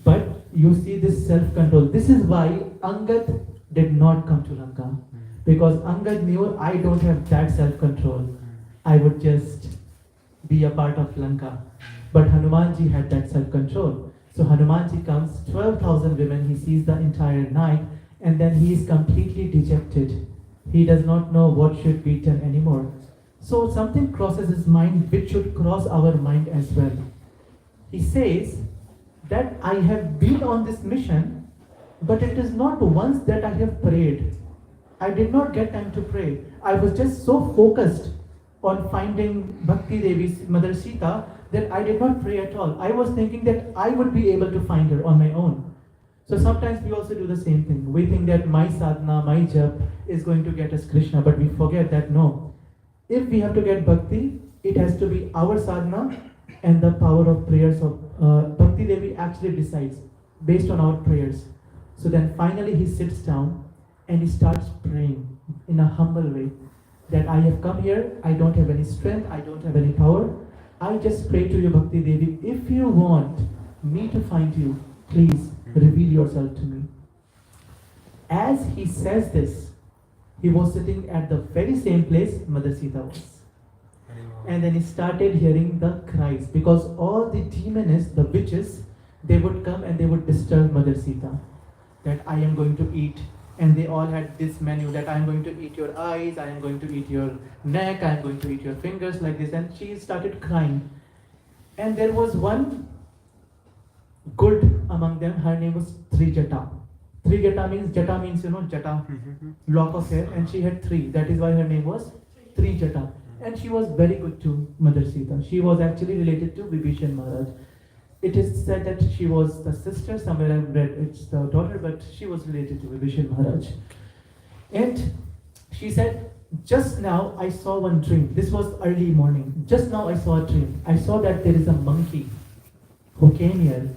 But you see this self-control. This is why Angad did not come to Lanka. Because Angad knew, I don't have that self-control. I would just be a part of Lanka. But Hanumanji had that self-control. So Hanumanji comes, 12,000 women, he sees the entire night, and then he is completely dejected. He does not know what should be done anymore. So something crosses his mind, which should cross our mind as well. He says that I have been on this mission, but it is not once that I have prayed. I did not get time to pray. I was just so focused on finding Bhakti Devi's Mother Sita that I did not pray at all. I was thinking that I would be able to find her on my own. So sometimes we also do the same thing. We think that my sadhana, my jap is going to get us Krishna, but we forget that no. If we have to get Bhakti, it has to be our sadhana and the power of prayers of Bhakti Devi actually decides based on our prayers. So then finally he sits down and he starts praying in a humble way that I have come here, I don't have any strength, I don't have any power. I just pray to you, Bhakti Devi, if you want me to find you, please reveal yourself to me. As he says this, he was sitting at the very same place Mother Sita was. And then he started hearing the cries, because all the demonists, the witches, they would come and they would disturb Mother Sita. That I am going to eat. And they all had this menu that I am going to eat your eyes, I am going to eat your neck, I am going to eat your fingers, like this. And she started crying. And there was one good among them, her name was Trijata. Trijata means, Jata means, Jata, lock of hair. And she had three. That is why her name was Trijata. And she was very good to Mother Sita. She was actually related to Vibhishan Maharaj. It is said that she was the sister, somewhere I've read it's the daughter, but she was related to Vibhishan Maharaj. And she said, just now I saw one dream. This was early morning. Just now I saw a dream. I saw that there is a monkey who came here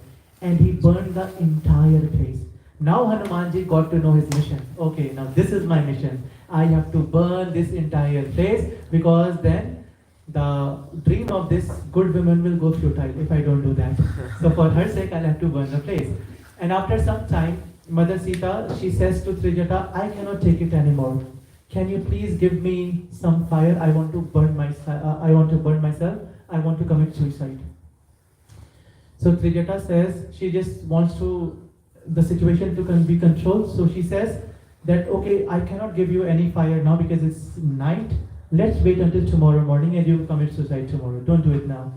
and he burned the entire place. Now Hanumanji got to know his mission. Okay, now this is my mission. I have to burn this entire place, because then the dream of this good woman will go futile if I don't do that. So for her sake, I'll have to burn the place. And after some time, Mother Sita, she says to Trijata, I cannot take it anymore. Can you please give me some fire? I want to burn myself. I want to commit suicide. So Trijata says she just wants the situation to be controlled. So she says that, okay, I cannot give you any fire now because it's night. Let's wait until tomorrow morning and you commit suicide tomorrow. Don't do it now.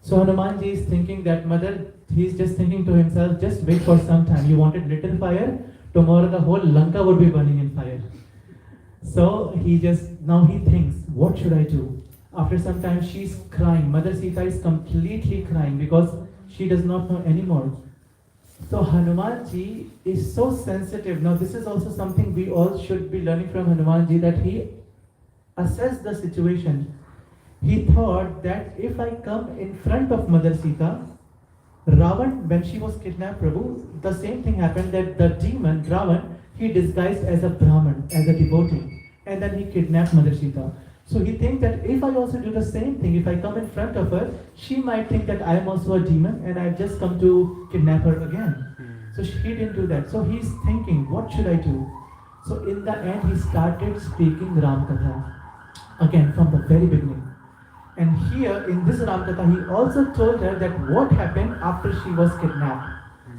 So Hanumanji is thinking that mother, he's just thinking to himself, just wait for some time. You wanted little fire, tomorrow the whole Lanka would be burning in fire. So now he thinks, what should I do? After some time she's crying. Mother Sita is completely crying because she does not know anymore. So Hanumanji is so sensitive. Now this is also something we all should be learning from Hanumanji, that he assessed the situation. He thought that if I come in front of Mother Sita, Ravan, when she was kidnapped, Prabhu, the same thing happened, that the demon, Ravan, he disguised as a Brahman, as a devotee, and then he kidnapped Mother Sita. So he thinks that if I also do the same thing, if I come in front of her, she might think that I am also a demon and I've just come to kidnap her again. So he didn't do that. So he's thinking, what should I do? So in the end, he started speaking Ram Katha again from the very beginning. And here in this Ram Katha, he also told her that what happened after she was kidnapped.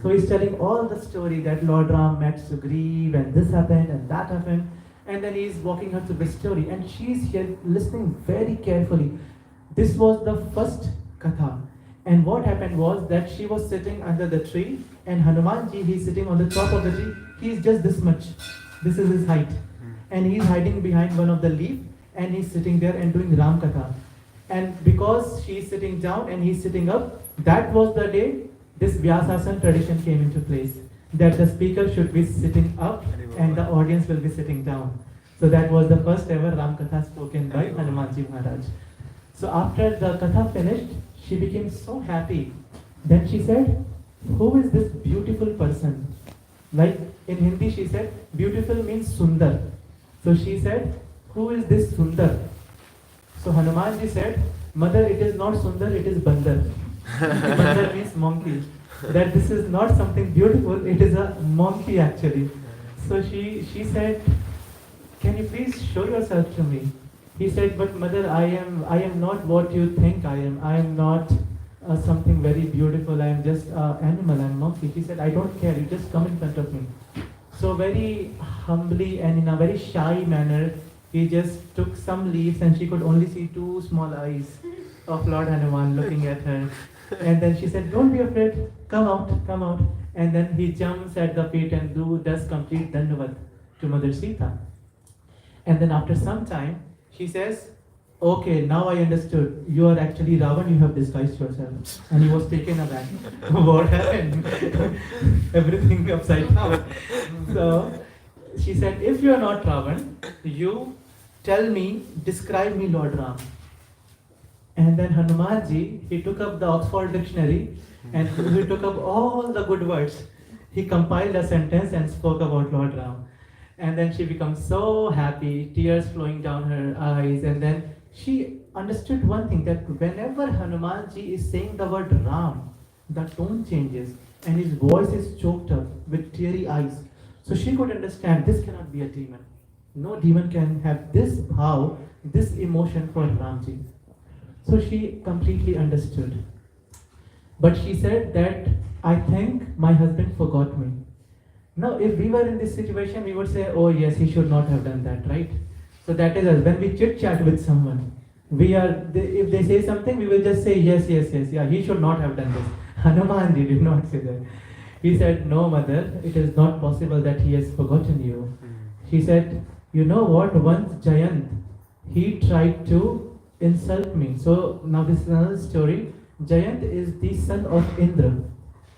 So he's telling all the story that Lord Ram met Sugriv and this happened and that happened. And then he's walking her through the story, and she's here listening very carefully. This was the first katha. And what happened was that she was sitting under the tree, and Hanumanji, he's sitting on the top of the tree. He's just this much. This is his height. And he's hiding behind one of the leaf, and he's sitting there and doing Ram Katha. And because she's sitting down and he's sitting up, that was the day this Vyasasana tradition came into place, that the speaker should be sitting up and the audience will be sitting down. So that was the first ever Ram Katha spoken by Hanumanji Maharaj. So after the Katha finished, she became so happy. Then she said, who is this beautiful person? Like in Hindi she said, beautiful means Sundar. So she said, who is this Sundar? So Hanumanji said, mother, it is not Sundar, it is Bandar. Bandar means monkey. That this is not something beautiful, it is a monkey actually. So she said, can you please show yourself to me? He said, but mother, I am not what you think I am. I am not something very beautiful. I am just an animal, I am monkey. He said, I don't care, you just come in front of me. So very humbly and in a very shy manner, he just took some leaves and she could only see two small eyes of Lord Hanuman looking at her. And then she said, don't be afraid, come out, come out. And then he jumps at the feet and does complete Dandavad to Mother Sita. And then after some time, she says, okay, now I understood. You are actually Ravan, you have disguised yourself. And he was taken aback. What happened? Everything upside down. So she said, if you are not Ravan, you tell me, describe me Lord Ram. And then Hanumanji, he took up the Oxford Dictionary and he took up all the good words. He compiled a sentence and spoke about Lord Ram. And then she becomes so happy, tears flowing down her eyes. And then she understood one thing, that whenever Hanumanji is saying the word Ram, the tone changes and his voice is choked up with teary eyes. So she could understand this cannot be a demon. No demon can have this bhav, this emotion for Ramji. So she completely understood. But she said that, I think my husband forgot me. Now, if we were in this situation, we would say, oh yes, he should not have done that, right? So that is us. When we chit-chat with someone, if they say something, we will just say, yes, yeah, he should not have done this. Hanumanji did not say that. He said, no mother, it is not possible that he has forgotten you. He said, you know what, once Jayant, he tried to insult me. So now this is another story. Jayant is the son of Indra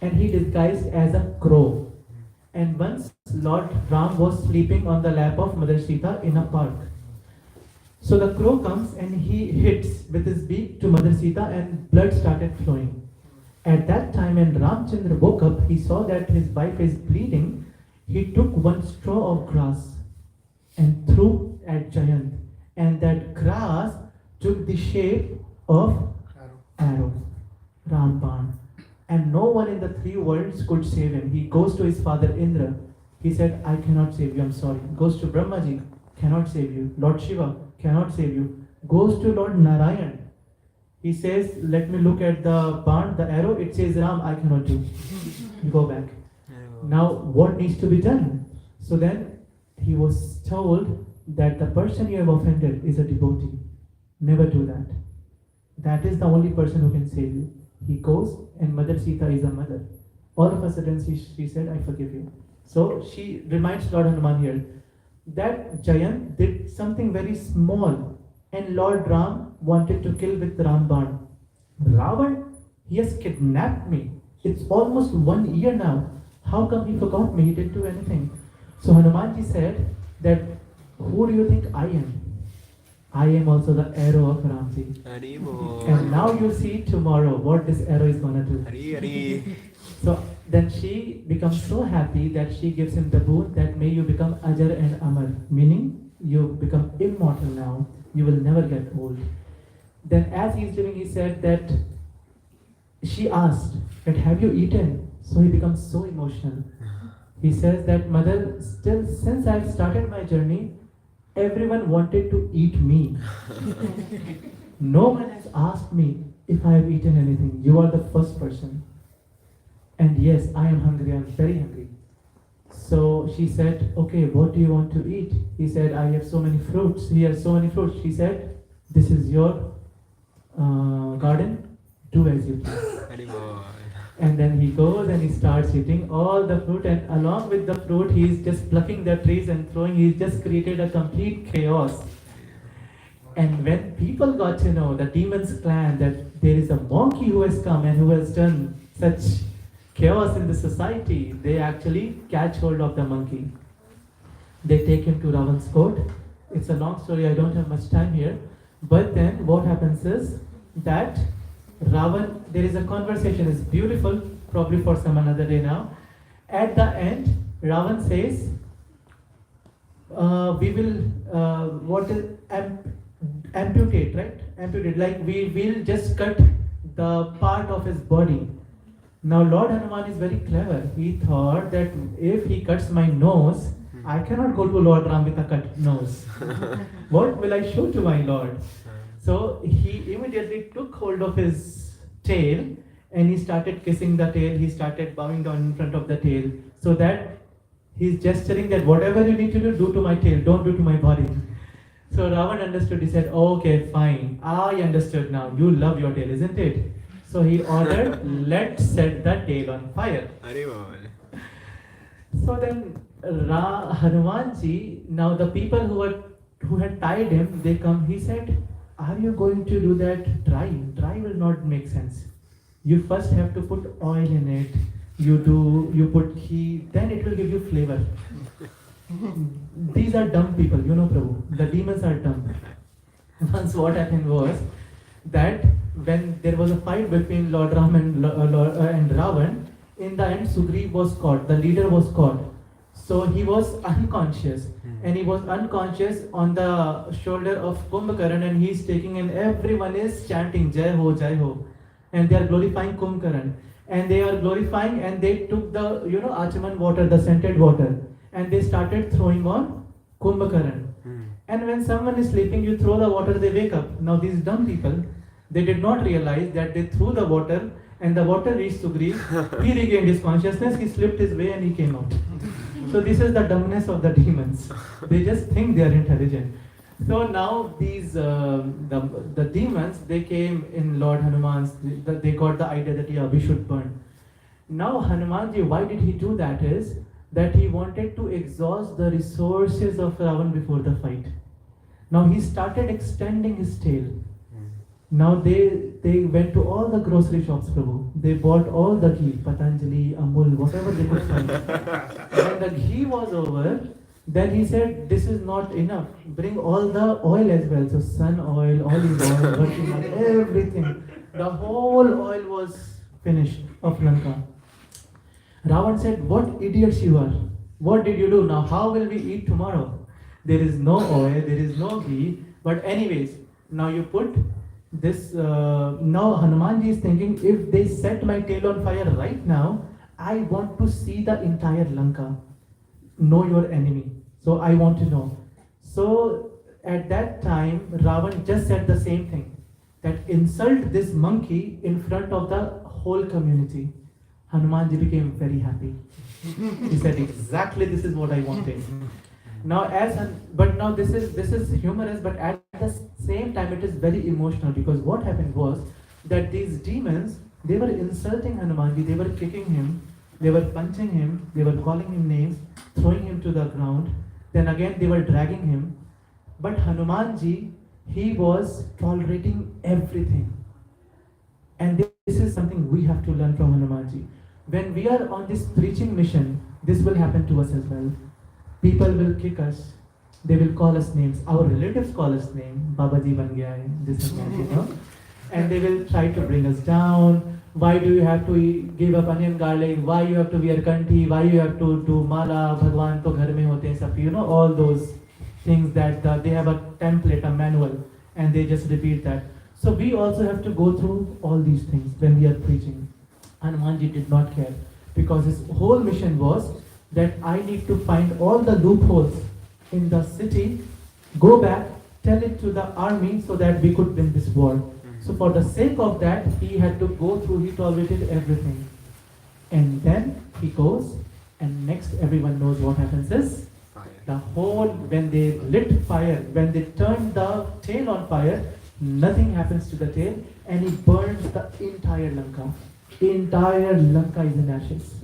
and he disguised as a crow. And once Lord Ram was sleeping on the lap of Mother Sita in a park. So the crow comes and he hits with his beak to Mother Sita and blood started flowing. At that time when Ramchandra woke up, he saw that his wife is bleeding. He took one straw of grass and threw at Jayant. And that grass took the shape of arrow, Ramban. And no one in the three worlds could save him. He goes to his father Indra. He said, I cannot save you, I'm sorry. Goes to Brahmaji, cannot save you. Lord Shiva, cannot save you. Goes to Lord Narayan. He says, let me look at the barn, the arrow. It says Ram, I cannot do. Go back. Now, what needs to be done? So then he was told that the person you have offended is a devotee. Never do that. that is the only person who can save you. He goes, and Mother Sita is a mother. All of a sudden, she said, I forgive you. So she reminds Lord Hanuman here that Jayan did something very small, and Lord Ram wanted to kill with Ramban. Ravan, he has kidnapped me. It's almost 1 year now. How come he forgot me? He didn't do anything. So Hanumanji said that, who do you think I am? I am also the arrow of Ramji. And now you see tomorrow what this arrow is gonna do. So then she becomes so happy that she gives him the boon that may you become Ajar and Amar, meaning you become immortal now. You will never get old. Then as he is living, he said that she asked that, have you eaten? So he becomes so emotional. He says that, Mother, still since I have started my journey, everyone wanted to eat me. No one has asked me if I have eaten anything. You are the first person. And yes, I am hungry. I am very hungry. So she said, okay, what do you want to eat? He said, I have so many fruits. He has so many fruits. She said, this is your garden. Do as you please. And then he goes and he starts eating all the fruit, and along with the fruit, he is just plucking the trees and throwing. He's just created a complete chaos. And when people got to know, the demon's clan, that there is a monkey who has come and who has done such chaos in the society, they actually catch hold of the monkey. They take him to Ravan's court. It's a long story, I don't have much time here. But then what happens is that Ravan, there is a conversation, it's beautiful, probably for some another day now. At the end, Ravan says, we will, amputate, right? Amputate, like we will just cut the part of his body. Now Lord Hanuman is very clever. He thought that if he cuts my nose, I cannot go to Lord Ram with a cut nose. What will I show to my Lord? So he immediately took hold of his tail and he started kissing the tail. He started bowing down in front of the tail, so that he's gesturing that whatever you need to do to my tail, don't do to my body. So Ravan understood. He said, okay, fine. I understood now. You love your tail, isn't it? So he ordered, let's set the tail on fire. So then Hanumanji, now the people who had tied him, they come. He said, are you going to do that dry? Dry will not make sense. You first have to put oil in it. You put ghee, then it will give you flavor. These are dumb people, you know, Prabhu. The demons are dumb. Once what happened was that when there was a fight between Lord Ram and Ravan, in the end Sugriv was caught, the leader was caught. So he was unconscious, and he was unconscious on the shoulder of Kumbhakaran, and he is taking, and everyone is chanting Jai Ho, Jai Ho, and they are glorifying Kumbhakaran, and they are glorifying, and they took the Achaman water, the scented water, and they started throwing on Kumbhakaran. And when someone is sleeping, you throw the water, they wake up. Now these dumb people, they did not realize that they threw the water, and the water reached Sugriv. He regained his consciousness, he slipped his way, and he came out. So this is the dumbness of the demons. They just think they are intelligent. So now these the demons, they came in Lord Hanuman's. They got the idea that we should burn. Now Hanumanji, why did he do that? Is that he wanted to exhaust the resources of Ravan before the fight. Now he started extending his tail. Now they went to all the grocery shops, Prabhu. They bought all the ghee, Patanjali, Amul, whatever they could find. When the ghee was over, then he said, this is not enough. Bring all the oil as well. So sun oil, olive oil, virgin oil, everything. The whole oil was finished of Lanka. Ravan said, what idiots you are. What did you do? Now how will we eat tomorrow? There is no oil, there is no ghee. But anyways, now you put this, now Hanumanji is thinking, if they set my tail on fire right now, I want to see the entire Lanka. Know your enemy. So I want to know. So at that time, Ravan just said the same thing. That insult this monkey in front of the whole community. Hanumanji became very happy. He said, exactly this is what I wanted. Now, but now this is humorous, but at the same time it is very emotional, because what happened was that these demons, they were insulting Hanumanji, they were kicking him, they were punching him, they were calling him names, throwing him to the ground. Then again they were dragging him. But Hanumanji, he was tolerating everything. And this is something we have to learn from Hanumanji. When we are on this preaching mission, this will happen to us as well. People will kick us. They will call us names. Our relatives call us names. Babaji ban gaya hai, this and that, And they will try to bring us down. Why do you have to give up onion garlic? Why you have to wear kanthi? Why you have to do mala? Bhagwan to ghar mein hote hain sab. All those things that they have a template, a manual, and they just repeat that. So we also have to go through all these things when we are preaching. Hanumanji did not care, because his whole mission was that I need to find all the loopholes in the city, go back, tell it to the army so that we could win this war. So for the sake of that, he had to go through, he tolerated everything. And then he goes, and next everyone knows what happens is, the whole, when they lit fire, when they turned the tail on fire, nothing happens to the tail, and he burns the entire Lanka. Entire Lanka is in ashes.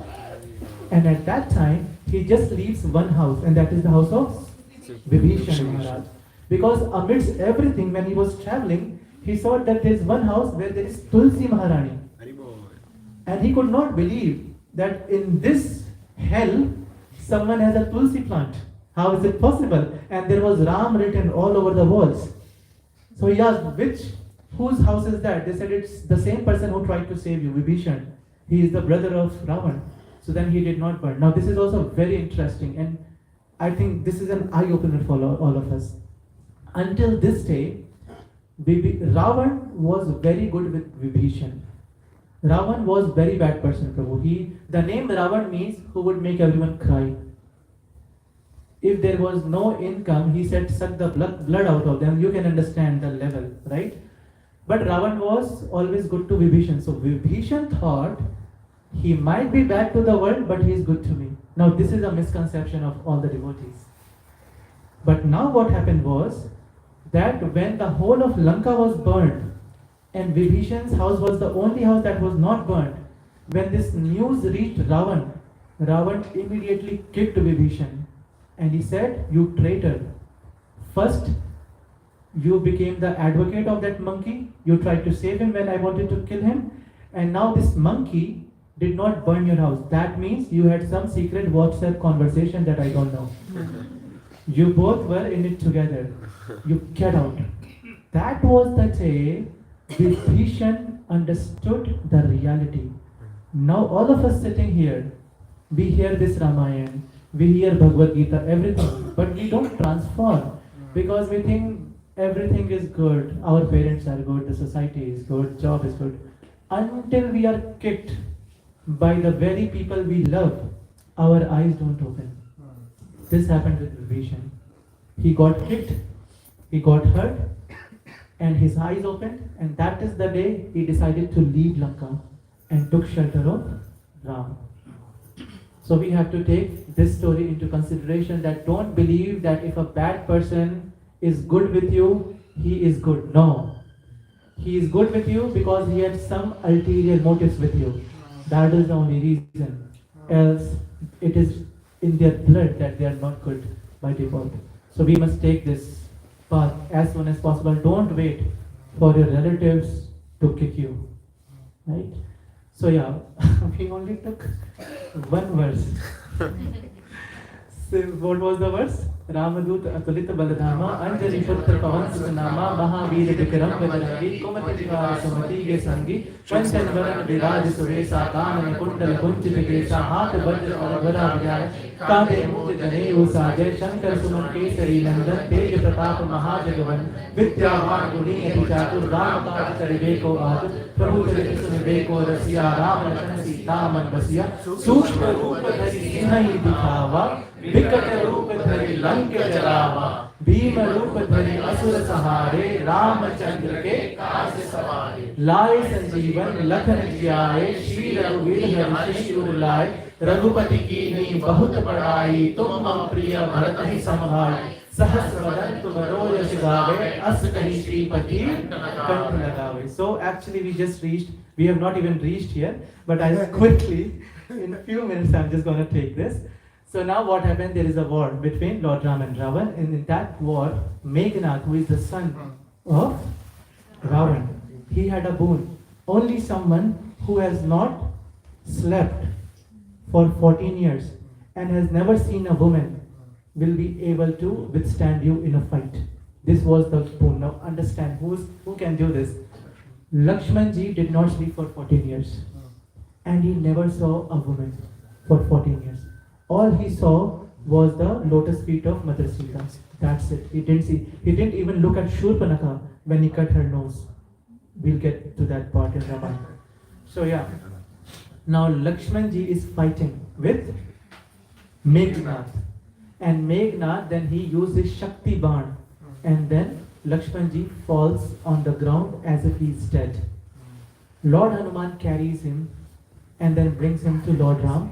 And at that time, he just leaves one house, and that is the house of Vibhishan Maharaj. Because amidst everything, when he was traveling, he saw that there is one house where there is Tulsi Maharani. And he could not believe that in this hell, someone has a Tulsi plant. How is it possible? And there was Ram written all over the walls. So he asked, whose house is that? They said, it's the same person who tried to save you, Vibhishan. He is the brother of Ravan. So then he did not burn. Now this is also very interesting, and I think this is an eye-opener for all of us. Until this day, Ravan was very good with Vibhishan. Ravan was very bad person, Prabhu. The name Ravan means who would make everyone cry. If there was no income, he said, suck the blood out of them. You can understand the level, right? But Ravan was always good to Vibhishan. So Vibhishan thought, he might be bad to the world, but he is good to me. Now this is a misconception of all the devotees. But now what happened was, that when the whole of Lanka was burned, and Vibhishan's house was the only house that was not burned, when this news reached Ravan, Ravan immediately kicked Vibhishan. And he said, you traitor. First, you became the advocate of that monkey. You tried to save him when I wanted to kill him. And now this monkey did not burn your house. That means you had some secret WhatsApp conversation that I don't know. You both were in it together. You get out. That was the day Vibhishan understood the reality. Now all of us sitting here, we hear this Ramayana, we hear Bhagavad Gita, everything, but we don't transform, because we think everything is good, our parents are good, the society is good, job is good. Until we are kicked by the very people we love, our eyes don't open. This happened with Vibhishan. He got kicked, he got hurt, and his eyes opened, and that is the day he decided to leave Lanka and took shelter of Ram. So we have to take this story into consideration, that don't believe that if a bad person is good with you, he is good. No. He is good with you because he had some ulterior motives with you. That is the only reason. Else, it is in their blood that they are not good by default. So we must take this path as soon as possible. Don't wait for your relatives to kick you. Right? So yeah, we only took one verse. So what was the verse? Ramadut Atulita Baladhama Anjali Putra Pavan Susanama Mahavir Vikram Vajanagi Kumati Divara Samati Ge Sangi Panchan Varan Viraj Suresa Kanan Kundal Kunchit Kesha Hat Vajra Arvara Vijaya Kade Mukti Jane Usajay Shankar Suman Kesari Nandan Tej Pratap Mahajagavan Vidyavan Guni Adichatur Ramakaj Kariveko Adu Prabhu Kariveko Rasiya Ram Lakshman Sita Man Basiya Sukshma Rupa Dhari Sinai Dikhava विकट रूप धरि लंक जरावा भीम रूप धरि असुर सहारे रामचंद्र के काज सवारे लाए संजीवन लखन जियाए, श्री रघुवीर हर्षि उर लाए, रघुपति कीन्ही बहुत बड़ाई, तुम मम प्रिय भरत ही संभाई, सहस वदन तुम रोयस गावे, अस कहि श्रीपति कंठ लगावे. So actually we just reached, we have not even reached here, but I'll quickly, in a few minutes I'm just going to take this. So now what happened, there is a war between Lord Ram and Ravan, and in that war, Meghnad, who is the son of Ravan, he had a boon. Only someone who has not slept for 14 years and has never seen a woman will be able to withstand you in a fight. This was the boon. Now understand, who can do this? Lakshman ji did not sleep for 14 years and he never saw a woman for 14 years. All he saw was the lotus feet of Mother Sita. That's it. He didn't even look at Shurpanakha when he cut her nose. We'll get to that part in Ramayana. So yeah. Now Lakshman ji is fighting with Meghnad. And Meghnad, then he uses Shakti Ban. And then Lakshman ji falls on the ground as if he is dead. Lord Hanuman carries him and then brings him to Lord Ram.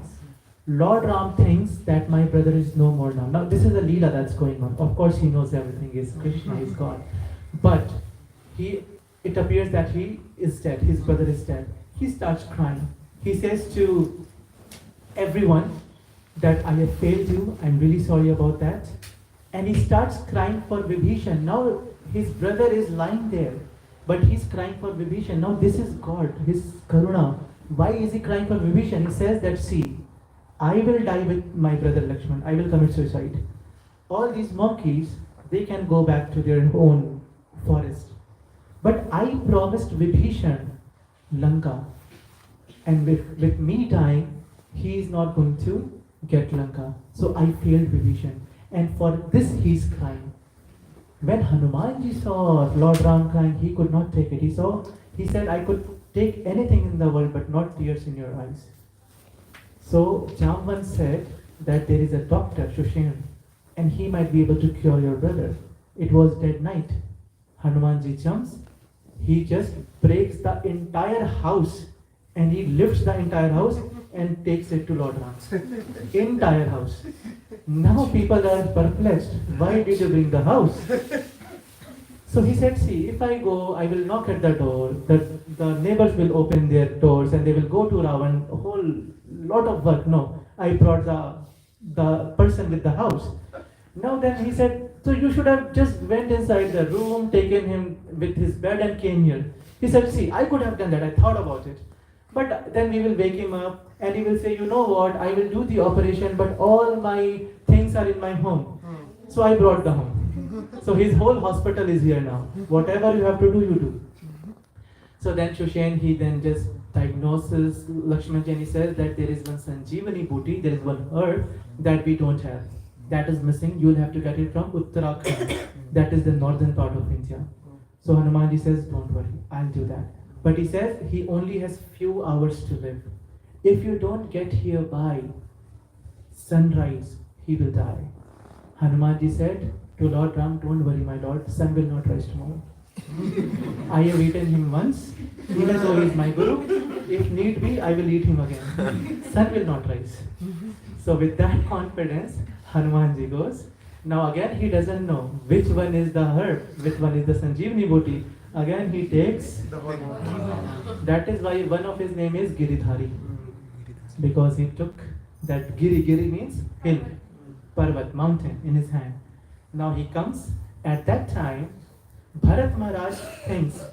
Lord Ram thinks that my brother is no more now. Now this is a Leela that's going on. Of course he knows everything is Krishna, is God. But it appears that he is dead, his brother is dead. He starts crying. He says to everyone that I have failed you, I'm really sorry about that. And he starts crying for Vibhishan. Now his brother is lying there, but he's crying for Vibhishan. Now this is God, his Karuna. Why is he crying for Vibhishan? He says that, see, I will die with my brother Lakshman. I will commit suicide. All these monkeys, they can go back to their own forest. But I promised Vibhishan Lanka. And with me dying, he is not going to get Lanka. So I failed Vibhishan. And for this he is crying. When Hanumanji saw Lord Ram crying, he could not take it. He said, I could take anything in the world but not tears in your eyes. So Jamvan said that there is a doctor, Shushan, and he might be able to cure your brother. It was dead night. Hanumanji jumps, he just breaks the entire house and he lifts the entire house and takes it to Lord Ram. Entire house. Now people are perplexed. Why did you bring the house? So he said, see, if I go, I will knock at the door. The neighbors will open their doors and they will go to Ravan. A whole lot of work. No, I brought the person with the house. Now then he said, so you should have just went inside the room, taken him with his bed and came here. He said, see, I could have done that. I thought about it. But then we will wake him up and he will say, you know what, I will do the operation, but all my things are in my home. So I brought the home. So his whole hospital is here now. Whatever you have to do, you do. So then Shushan, he then just diagnoses Lakshman and he says that there is one Sanjeevani booty, there is one herb that we don't have. That is missing. You will have to get it from Uttarakhand. That is the northern part of India. So Hanumanji says, don't worry, I'll do that. But he says he only has few hours to live. If you don't get here by sunrise, he will die. Hanumanji said to Lord Ram, don't worry my lord, sun will not rise tomorrow. I have eaten him once, even though he is my guru. If need be, I will eat him again. Sun will not rise. So with that confidence, Hanumanji goes. Now again he doesn't know which one is the herb, which one is the Sanjeevani booty. Again he takes, that is why one of his name is Giridhari. Because he took that Giri means hill, Parvat, mountain in his hand. Now he comes, at that time, Bharat Maharaj thinks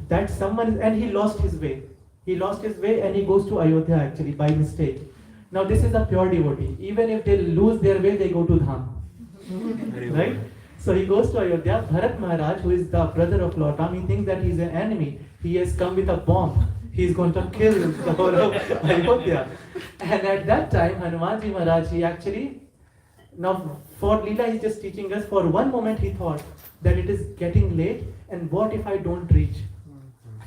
that someone, and he lost his way. He lost his way and he goes to Ayodhya actually by mistake. Now this is a pure devotee. Even if they lose their way, they go to Dham. Right? So he goes to Ayodhya. Bharat Maharaj, who is the brother of Lord Ram, he thinks that he is an enemy. He has come with a bomb. He is going to kill the whole of Ayodhya. And at that time, Hanumanji Maharaj, he actually, now for Leela, he is just teaching us, for one moment he thought that it is getting late and what if I don't reach?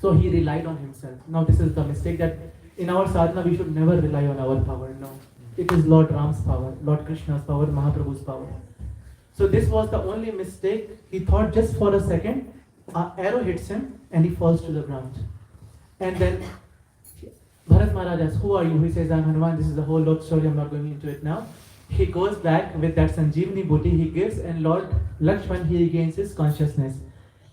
So he relied on himself. Now this is the mistake, that in our sadhana we should never rely on our power. No. It is Lord Ram's power, Lord Krishna's power, Mahaprabhu's power. So this was the only mistake. He thought just for a second, an arrow hits him and he falls to the ground. And then Bharat Maharaj asks, who are you? He says, I'm Hanuman. This is the whole Lord story. I'm not going into it now. He goes back with that Sanjeevani booty he gives, and Lord Lakshman, he regains his consciousness.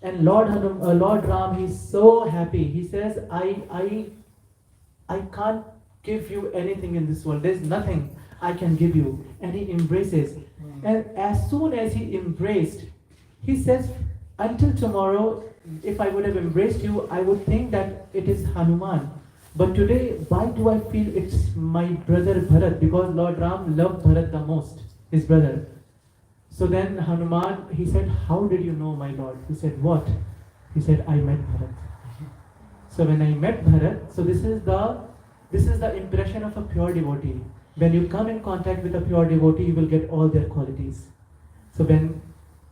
And Lord Ram, he's so happy. He says, I can't give you anything in this world. There's nothing I can give you. And he embraces. And as soon as he embraced, he says, until tomorrow, if I would have embraced you, I would think that it is Hanuman. But today, why do I feel it's my brother Bharat? Because Lord Ram loved Bharat the most, his brother. So then Hanuman, he said, how did you know, my lord? He said, what? He said, I met Bharat. So when I met Bharat, so this is the impression of a pure devotee. When you come in contact with a pure devotee, you will get all their qualities. So when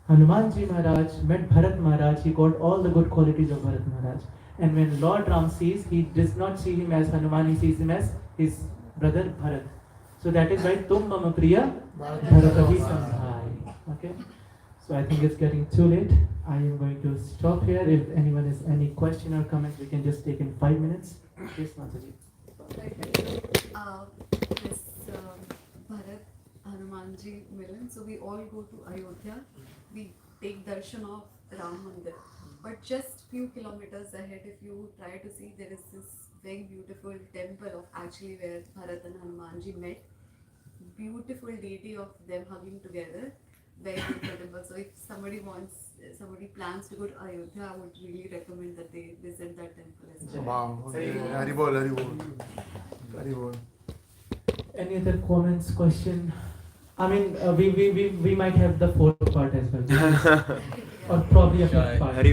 Hanumanji Maharaj met Bharat Maharaj, he got all the good qualities of Bharat Maharaj. And when Lord Ram sees, he does not see him as Hanuman, he sees him as his brother Bharat. So that is why Tum Mama Priya Bharatahi Samhai. Okay? So I think it's getting too late. I am going to stop here. If anyone has any question or comment, we can just take in 5 minutes. Yes, Mataji. This Bharat Hanumanji Milan. So we all go to Ayodhya. We take darshan of Ram Mandir. But just few kilometers ahead, if you try to see, there is this very beautiful temple of actually where Bharat and Hanumanji met. Beautiful deity of them hugging together. Very beautiful temple. So if somebody plans to go to Ayodhya, I would really recommend that they visit that temple as well. Wow. Haribol, Haribol. Haribol. Any other comments, question? I mean, we might have the fourth part as well. Or probably a fifth part.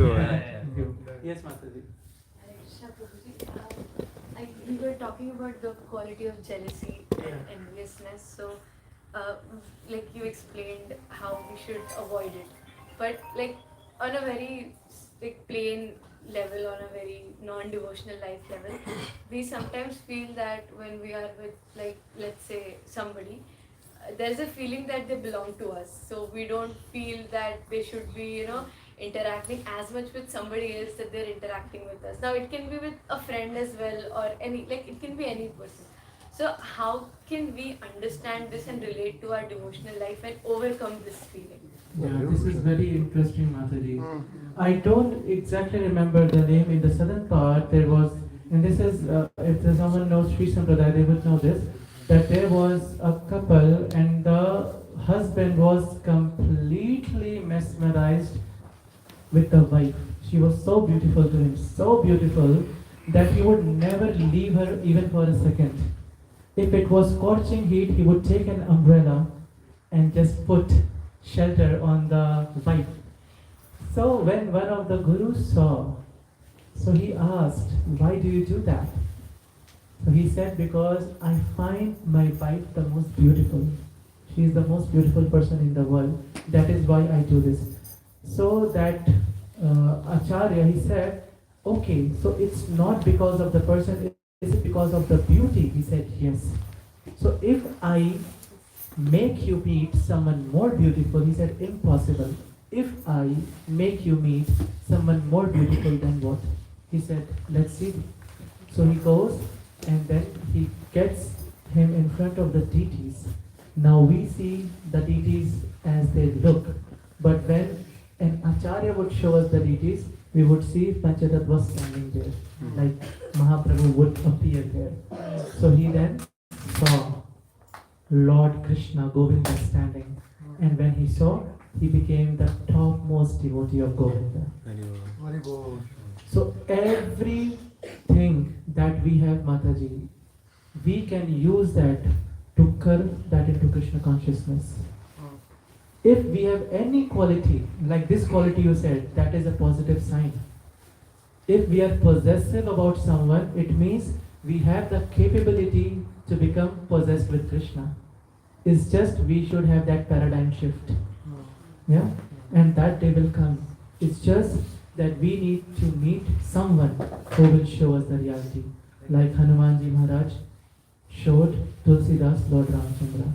Yes, Mataji. Krishna Prabhuji, we were talking about the quality of jealousy and enviousness. So, like you explained how we should avoid it, but like on a very plain level, on a very non-devotional life level, we sometimes feel that when we are with, like, let's say somebody, there's a feeling that they belong to us. So we don't feel that they should be, interacting as much with somebody else that they're interacting with us. Now it can be with a friend as well, or it can be any person. So how can we understand this and relate to our devotional life and overcome this feeling? Yeah, this is very interesting, Mataji. I don't exactly remember the name. In the southern part, there was, and this is, if someone knows Sri Sampradaya, they would know this, that there was a couple and the husband was completely mesmerized with the wife. She was so beautiful to him, so beautiful that he would never leave her even for a second. If it was scorching heat, he would take an umbrella and just put shelter on the wife. So when one of the gurus saw, so he asked, why do you do that? So he said, because I find my wife the most beautiful. She is the most beautiful person in the world. That is why I do this. So that Acharya, he said, okay, so it's not because of the person, is it because of the beauty? He said, yes. So if I make you meet someone more beautiful, he said, impossible. If I make you meet someone more beautiful than what? He said, let's see. So he goes and then he gets him in front of the deities. Now we see the deities as they look, but when an Acharya would show us the deities, we would see Panchatattva standing there, like Mahaprabhu would appear there. So he then saw Lord Krishna, Govinda standing, and when he saw, he became the topmost devotee of Govinda. So everything that we have, Mataji, we can use that to curve that into Krishna consciousness. If we have any quality, like this quality you said, that is a positive sign. If we are possessive about someone, it means we have the capability to become possessed with Krishna. It's just we should have that paradigm shift. Yeah? And that day will come. It's just that we need to meet someone who will show us the reality. Like Hanumanji Maharaj showed Tulsidas Lord Ramchandra.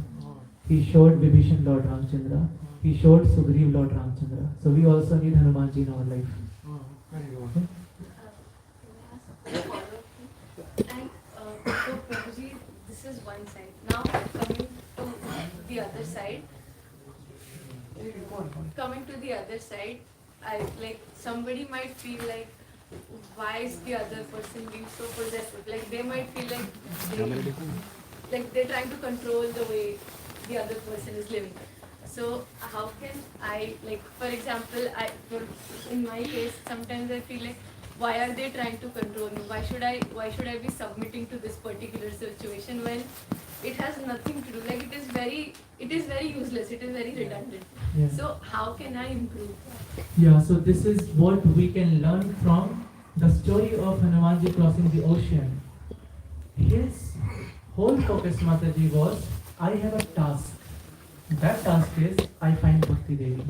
He showed Vibhishan Lord Ramchandra. He showed Sugriv Lord Ramchandra. So we also need Hanumanji in our life. Can I ask a follow-up one side. Now coming to the other side, I like somebody might feel like, why is the other person being so possessive? Like they might feel like they're trying to control the way the other person is living. So how can I, like, for example, in my case, sometimes I feel like, why are they trying to control me? Why should I be submitting to this particular situation when it has nothing to do? Like it is very useless. It is very redundant. Yeah. So how can I improve? Yeah, so this is what we can learn from the story of Hanumanji crossing the ocean. His whole focus, Mataji, was, I have a task. That task is, I find Bhakti Devi.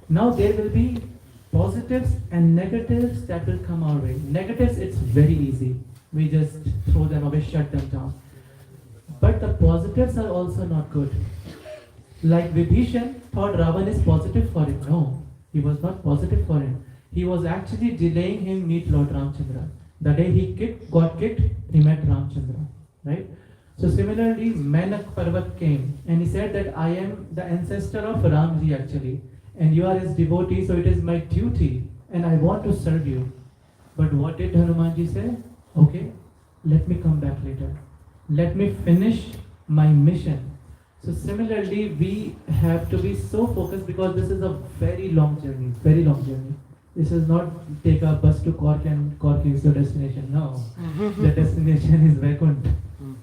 Now there will be positives and negatives that will come our way. Negatives, it's very easy. We just throw them away, shut them down. But the positives are also not good. Like Vibhishan thought Ravan is positive for him. No, he was not positive for him. He was actually delaying him meet Lord Ramchandra. The day he got kicked, he met Ramchandra. Right? So similarly, Menak Parvat came and he said that I am the ancestor of Ramji actually. And you are his devotee, so it is my duty and I want to serve you. But what did Hanumanji say? Okay, let me come back later. Let me finish my mission. So similarly, we have to be so focused because this is a very long journey. This is not take a bus to Cork and Cork is your destination. No, the destination is Vaikunt,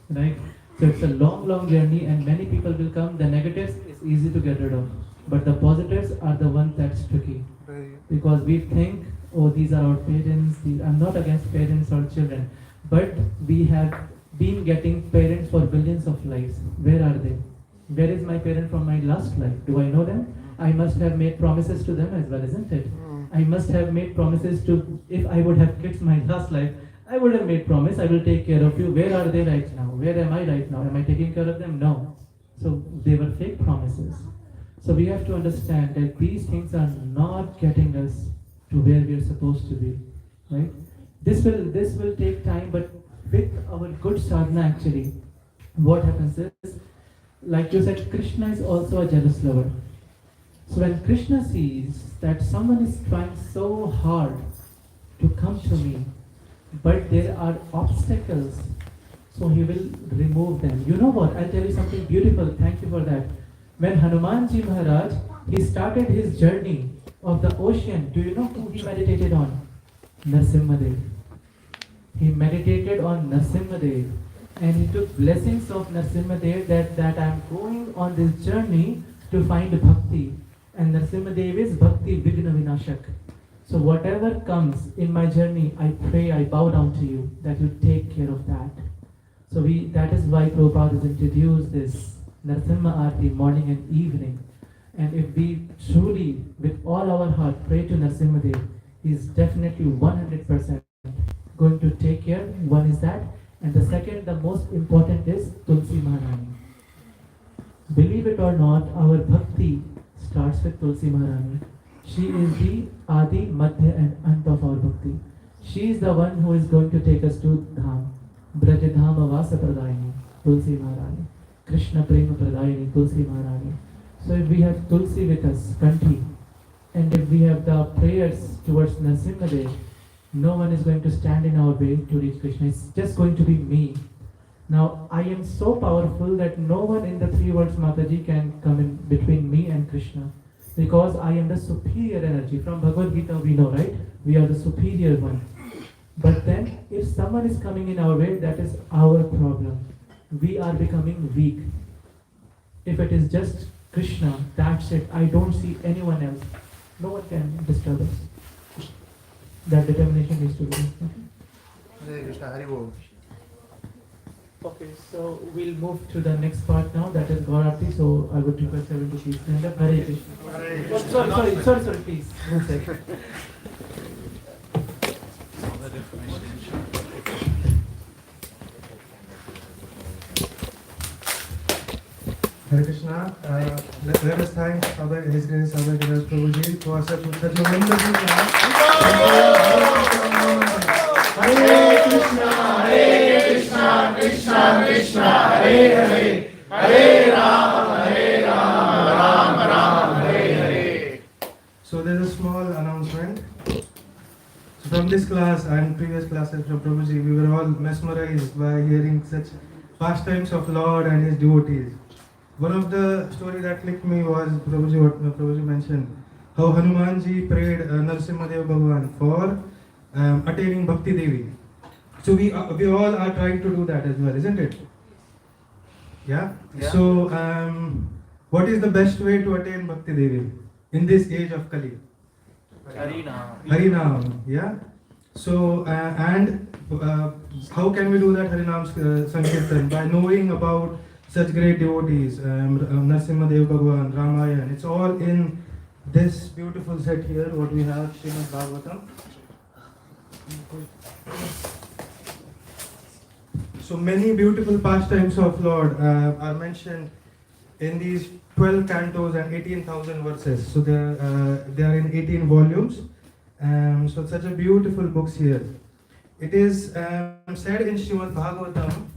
right? So it's a long journey and many people will come. The negatives is easy to get rid of, but the positives are the ones that's tricky. Because we think, oh, these are our parents. I'm not against parents or children, but we have been getting parents for billions of lives. Where are they? Where is my parent from my last life? Do I know them? I must have made promises to them as well, isn't it? I must have made promises to, if I would have kids my last life, I would have made promise, I will take care of you. Where are they right now? Where am I right now? Am I taking care of them? No. So they were fake promises. So we have to understand that these things are not getting us to where we are supposed to be, right? This will take time, but with our good sadhana actually, what happens is, like you said, Krishna is also a jealous lover. So when Krishna sees that someone is trying so hard to come to me, but there are obstacles, so he will remove them. You know what? I'll tell you something beautiful. Thank you for that. When Hanumanji Maharaj, he started his journey of the ocean, do you know who he meditated on? Narasimhadev. He meditated on Narasimhadev and he took blessings of Narasimhadev that I am going on this journey to find Bhakti. And Narasimhadev is Bhakti Vigna Vinashak. So whatever comes in my journey, I pray, I bow down to you, that you take care of that. So that is why Prabhupada has introduced this Narasimha Aarti morning and evening. And if we truly, with all our heart, pray to Narasimhadev, he is definitely 100% going to take care. One is that. And the second, the most important is Tulsi Maharani. Believe it or not, our bhakti starts with Tulsi Maharani. She is the Adi, Madhya and Ant of our bhakti. She is the one who is going to take us to Dham. Brajadhama Vasa Pradayani, Tulsi Maharani. Krishna Prema Pradayani, Tulsi Maharani. So if we have Tulsi with us, Kanti, and if we have the prayers towards Narasimhadev, no one is going to stand in our way to reach Krishna. It's just going to be me. Now, I am so powerful that no one in the three worlds, Mataji, can come in between me and Krishna. Because I am the superior energy. From Bhagavad Gita we know, right? We are the superior one. But then, if someone is coming in our way, that is our problem. We are becoming weak. If it is just Krishna, that's it. I don't see anyone else. No one can disturb us. That determination needs to be. Hare Krishna, Hari Bol. Okay, so we'll move to the next part now, that is Gaurati. So I would request everyone to please stand up. Hare Krishna. Hare Oh, sorry, please. One second. Hare Krishna. Let us thank His Grace Abhay Giras Prabhuji for such a wonderful class. Hare Krishna, Krishna Krishna, and previous classes from Prabhuji, we were all mesmerized by hearing such pastimes of Lord and his devotees. One of the story that clicked me was Prabhuji, what Prabhuji mentioned, how Hanumanji prayed Narasimhadev Bhagavan for attaining Bhakti Devi. So we all are trying to do that as well, isn't it? Yeah. So what is the best way to attain Bhakti Devi in this age of Kali? Harinam. Yeah. So how can we do that Harinam Sankirtan? By knowing about such great devotees, Narasimhadev Bhagavan, Ramayana. It's all in this beautiful set here. What we have, Srimad Bhagavatam. So many beautiful pastimes of Lord are mentioned in these 12 cantos and 18,000 verses. So they are in 18 volumes. So such a beautiful books here. It is said in Srimad Bhagavatam,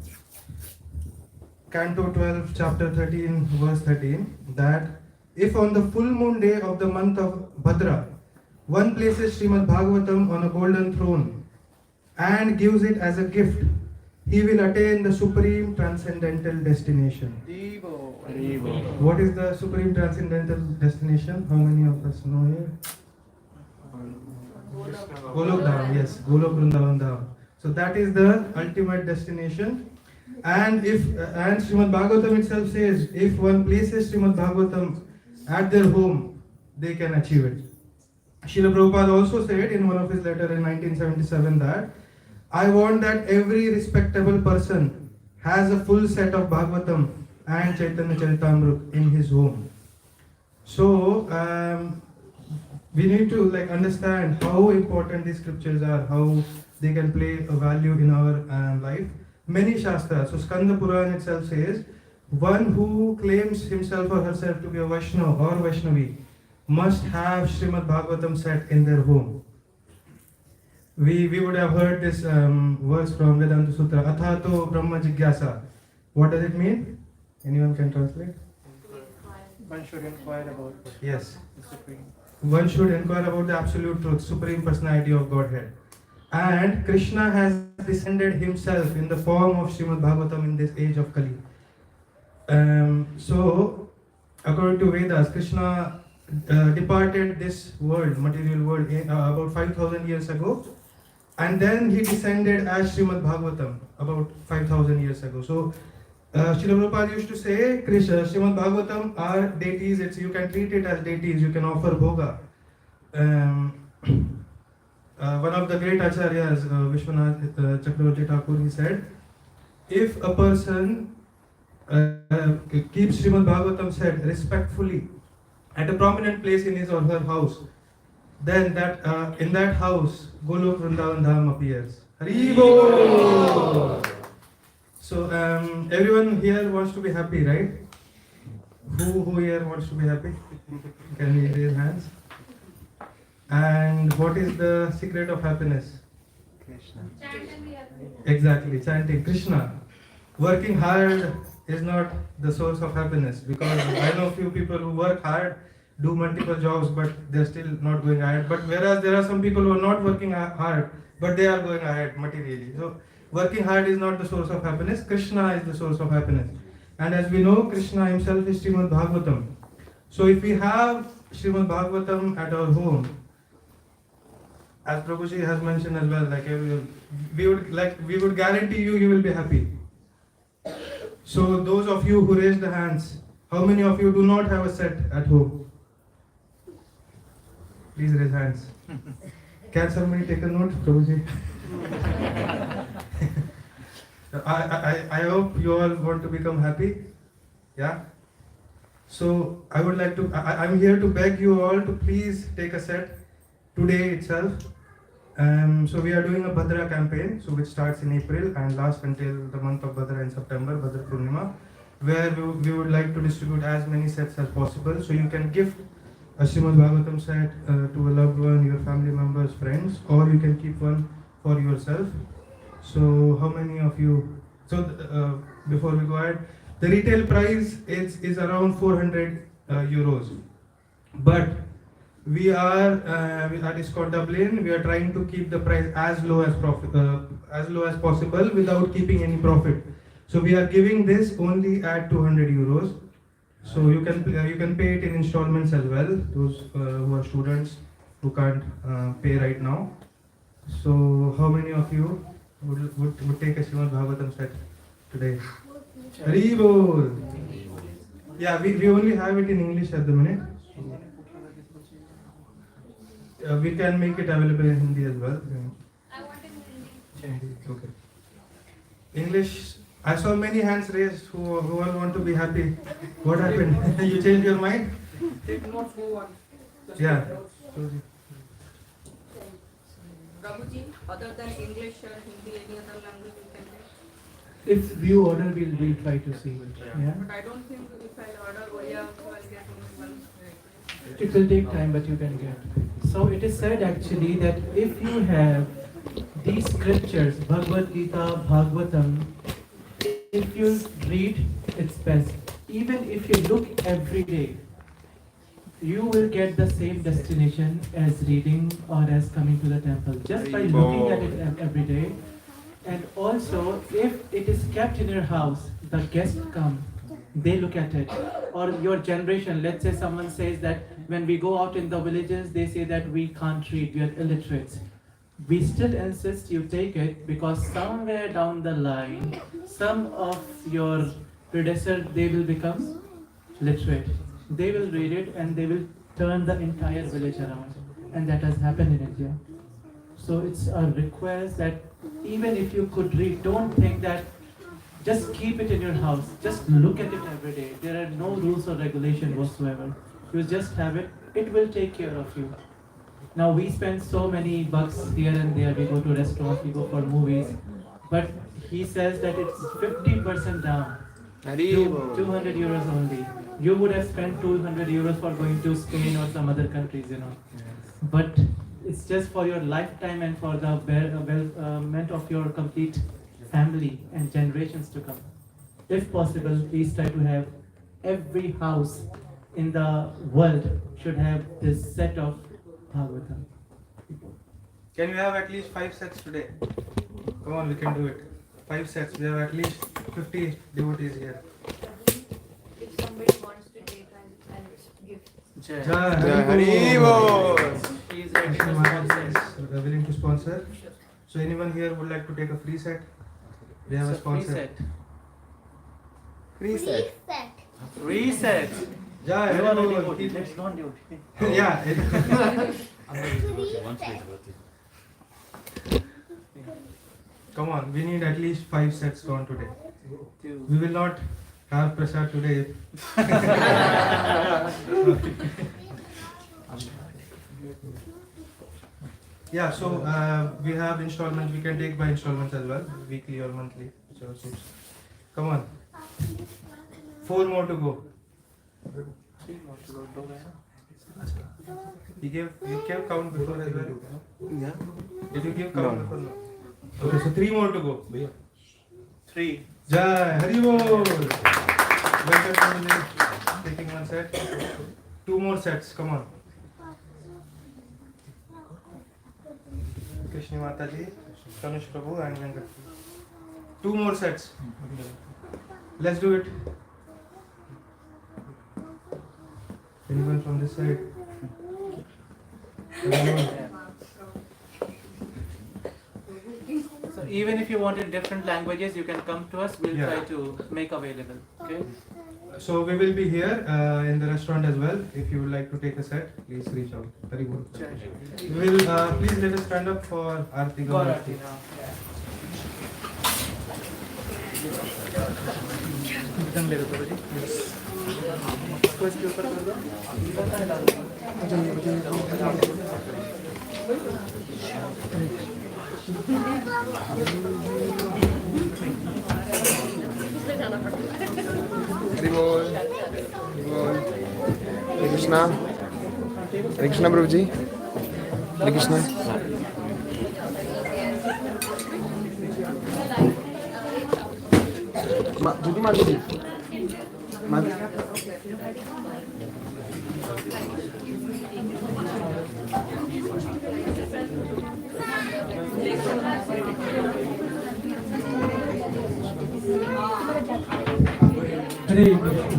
Canto 12, chapter 13, verse 13, that if on the full moon day of the month of Bhadra, one places Srimad Bhagavatam on a golden throne and gives it as a gift, he will attain the supreme transcendental destination. What is the supreme transcendental destination? How many of us know here? Golok Dham, yes, Golok Vrindavan Dham. So that is the ultimate destination. And Srimad Bhagavatam itself says, if one places Srimad Bhagavatam at their home, they can achieve it. Srila Prabhupada also said in one of his letters in 1977 that I want that every respectable person has a full set of Bhagavatam and Chaitanya Charitamrita in his home. So we need to understand how important these scriptures are, how they can play a value in our life. Many Shastras, so Skanda Purana itself says, one who claims himself or herself to be a Vaishnava or Vaishnavi must have Srimad Bhagavatam set in their home. We would have heard this verse from Vedanta Sutra, Athato Brahma Jigyasa. What does it mean? Anyone can translate? One should inquire about Yes. the Supreme. One should inquire about the absolute truth, Supreme Personality of Godhead. And Krishna has descended himself in the form of Srimad Bhagavatam in this age of Kali. So, according to Vedas, Krishna departed this world, material world, about 5,000 years ago. And then he descended as Srimad Bhagavatam about 5,000 years ago. So, Srila Prabhupada used to say, Krishna, Srimad Bhagavatam are deities, you can treat it as deities, you can offer bhoga. One of the great acharyas, Vishwanath Chakravarti Thakur, he said, if a person keeps Srimad Bhagavatam said respectfully at a prominent place in his or her house, then that in that house Golok Vrindavan Dham appears. Hari Bol! So everyone here wants to be happy, right? Who here wants to be happy? Can we raise hands? And what is the secret of happiness? Krishna. Exactly, chanting Krishna. Working hard is not the source of happiness, because I know few people who work hard, do multiple jobs, but they're still not going ahead. But whereas there are some people who are not working hard, but they are going ahead materially. So working hard is not the source of happiness. Krishna is the source of happiness. And as we know, Krishna himself is Srimad Bhagavatam. So if we have Srimad Bhagavatam at our home, as Prabhuji has mentioned as well, we would guarantee you will be happy. So those of you who raised the hands, how many of you do not have a set at home? Please raise hands. Can somebody take a note, Prabhuji? I hope you all want to become happy. Yeah. So I would like to. I'm here to beg you all to please take a set today itself. So we are doing a Bhadra campaign, so which starts in April and lasts until the month of Bhadra in September, Bhadra Purnima, where we would like to distribute as many sets as possible. So you can gift a Srimad Bhagavatam set to a loved one, your family members, friends, or you can keep one for yourself. So how many of you? So before we go ahead, the retail price is around 400 euros, but we are at ISKCON Dublin. We are trying to keep the price as low as possible without keeping any profit. So we are giving this only at 200 euros. So you can pay it in installments as well. Those who are students who can't pay right now. So how many of you would take a Srimad Bhagavatam set today? Haribol. Yeah, we only have it in English at the minute. We can make it available in Hindi as well. I want it in Hindi. Okay. English. I saw many hands raised who all want to be happy. What happened? You changed your mind? Take notes who want. Yeah. Prabhuji, other than English, Hindi, any other language you can take? If you order, we'll try to see it. Yeah. But I don't think if I order Oya, so I'll get only one. It will take time, but you can get. So it is said actually that if you have these scriptures, Bhagavad Gita, Bhagavatam, if you read, it's best. Even if you look every day, you will get the same destination as reading or as coming to the temple. Just by looking at it every day. And also, if it is kept in your house, the guests come, they look at it. Or your generation, let's say someone says that when we go out in the villages, they say that we can't read, we are illiterates. We still insist you take it because somewhere down the line, some of your predecessors, they will become literate. They will read it and they will turn the entire village around. And that has happened in India. So it's a request that even if you could read, don't think that just keep it in your house. Just look at it every day. There are no rules or regulation whatsoever. You just have it. It will take care of you. Now we spend so many bucks here and there. We go to restaurants, we go for movies. But he says that it's 50% down. 200 euros only. You would have spent 200 euros for going to Spain or some other countries, you know. But it's just for your lifetime and for the betterment of your complete family and generations to come. If possible, please try to have every house in the world should have this set of Bhagavatam. Can we have at least 5 sets today? Come on, we can do it. 5 sets. We have at least 50 devotees here. If somebody wants to take, I'll give. Jai Haribol. He is Krishna ready to Maharaj sponsor. is willing to sponsor. So anyone here would like to take a free set? We have a It's free sponsor. set. Reset. Free set. Jai You are a Haribol. devotee. Let's not devotee. Yeah. Come on, we need at least 5 sets gone today. We will not have prasad today. Yeah, so we have installments. We can take by installments as well, weekly or monthly. So, come on, 4 more to go. You gave count before as well. Yeah. Did you give count No. before? No. Okay, so 3 more to go. 3. Jai Haribol. Welcome family. Taking 1 set. 2 more sets. Come on. Krishna Mataji, Tanush Prabhu, and Venkat. 2 more sets. Let's do it. Anyone from this side? Anyone? So even if you want in different languages, you can come to us. We'll Yeah. try to make available. Okay. So we will be here in the restaurant as well. If you would like to take a set, please reach out. Very good. We will please let us stand up for Aarti. Gaurati now. Idham ले लो प्रभु जी. इसको इसके ऊपर कर दो. Haribol. Haribol. Hare Krishna. Hare Krishna, Prabhuji. Hare Krishna. Jyoti Mataji. Hare Krishna.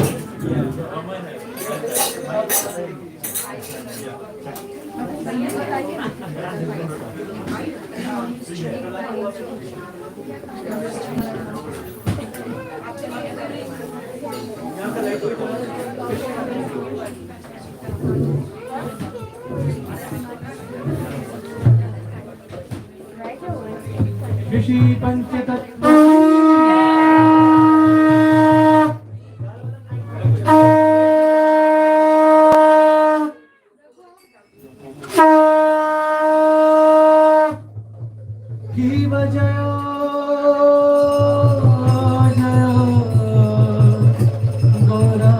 ऋषि पंचतत्व की वजह गोरा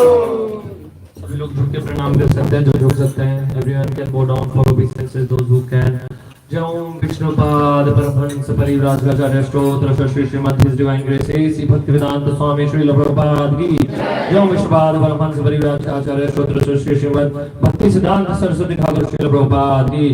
सभी लोग झुक के प्रणाम कर सकते हैं जो झुक सकते हैं. Everyone can bow down for obeisances, those who can. जय ओम विष्णुपाद परमहंस परिव्राजकाचार्य स्तोत्र Shri Shrimad His Divine Grace A.C. Bhaktivedanta Swami Srila Prabhupada की. जय ओम विष्णुपाद परमहंस परिव्राजकाचार्य स्तोत्र श्री श्रीमद् भक्ति सिद्धांत सरस्वती ठाकुर श्रील प्रभुपाद की.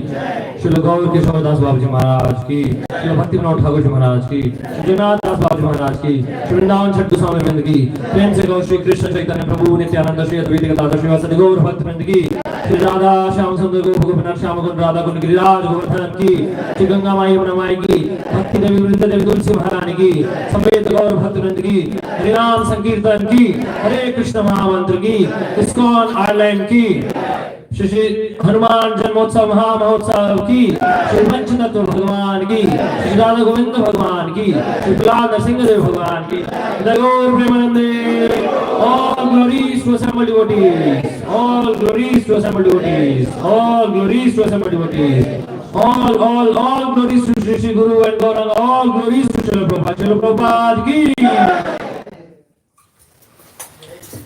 श्रील गौर किशोरदास बाबू जी महाराज की. श्री भक्ति विनोद ठाकुर जी महाराज की, श्री जगन्नाथ दास बाबू जी महाराज की, श्री वृंदावन छठ गोस्वामी वृंद की, प्रेम से गौ श्री कृष्ण चैतन्य प्रभु नित्यानंद श्री अद्वैत गदाधर श्रीवासदि गौर भक्त वृंद की, श्री राधा श्याम सुंदर गो गोपीनाथ श्याम कुंड राधा कुंड गिरिराज गोवर्धन की, श्री गंगा माई यमुना माई की, भक्ति देवी वृंद देवी तुलसी महारानी की, समेत गौर भक्त वृंद की, हरे नाम संकीर्तन की, हरे कृष्ण महामंत्र की, इस्कॉन आयरलैंड की, श्री श्री हनुमान जन्मोत्सव महामहोत्सव की, श्री पंचतत्व भगवान की, श्री राधा गोविंद भगवान की, श्री प्रहलाद नरसिंहदेव भगवान की, गौर प्रेमानंदे, all glories to assembled devotees, all glories to assembled devotees, all glories to assembled devotees, all glories to Shri Shri Guru and Gauranga, all glories to Srila Prabhupada ki.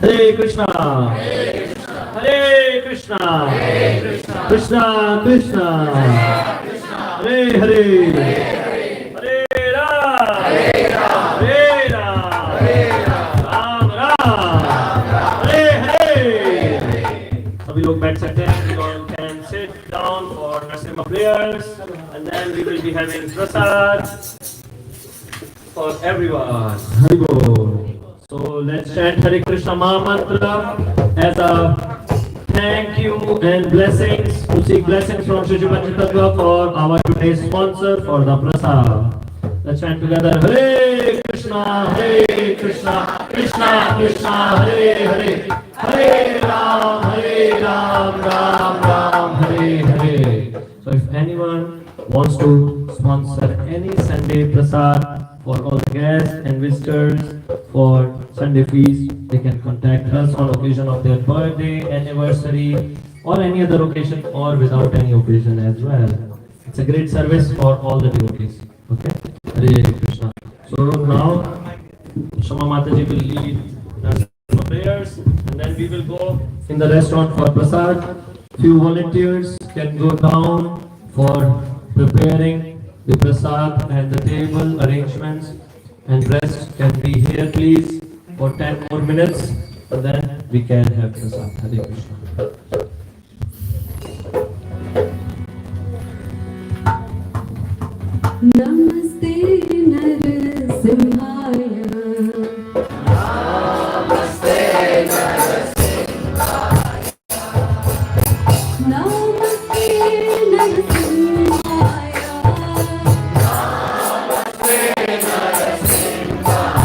Hare Krishna, Hare Krishna, Krishna Krishna, Hare Hare, Hare Ram, Hare Ram, Ram Ram, Hare Hare. सभी लोग बैठ सकते हैं. We all can sit down for Narasimha prayers, and then we will be having prasad for everyone. Hari Bol. So let's chant Hare Krishna Maha Mantra as a thank you and blessings, to seek blessings from Shri Panchatattva for our today's sponsor for the prasad. Let's chant together Hare Krishna, Krishna Krishna, Hare Hare, Hare Ram, Ram Ram, Hare Hare. So if anyone wants to sponsor any Sunday prasad for all the guests and visitors for Sunday feast, they can contact us on occasion of their birthday, anniversary, or any other occasion, or without any occasion as well. It's a great service for all the devotees. Okay? Hare Krishna. So now, Shama Mataji will lead our prayers, and then we will go in the restaurant for prasad. Few volunteers can go down for preparing the prasad and the table arrangements, and rest can be here please for 10 more minutes, and then we can have prasad. Hare Krishna. Namaste Narasimhaya. Namaste Narasimhaya. Namaste Narasimhaya. Namaste Narasimhaya.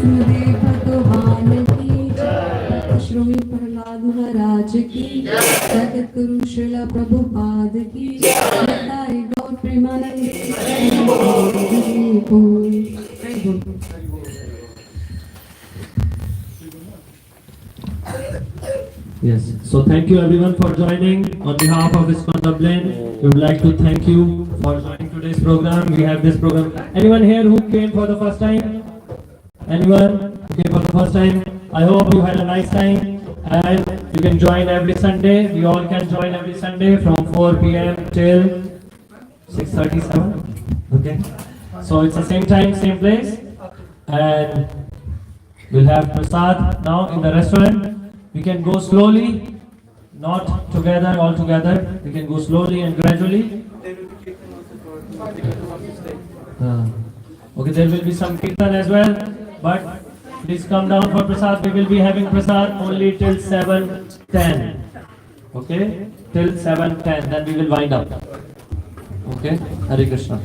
Narasimhadeva भगवान की जय, श्रोमी प्रहलाद महाराज की जय, जगत गुरु श्रीला प्रभुपाद की जय, निताई गौर प्रेमानंद की जय, हरि बोल, हरि बोल। Yes. So thank you everyone for joining. On behalf of ISKCON Dublin, we would like to thank you for joining today's program. We have this program. Anyone here who came for the first time? Anyone who came for the first time? I hope you had a nice time and you can join every Sunday. We all can join every Sunday from 4 p.m. till 6:37. Okay. So it's the same time, same place, and we'll have prasad now in the restaurant. We can go slowly, not together, all together. We can go slowly and gradually. Okay, there will be some kirtan as well, but please come down for prasad. We will be having prasad only till 7:10. Okay, till 7:10. Then we will wind up. Okay, Hare Krishna.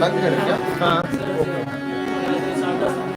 बंद करें क्या? हाँ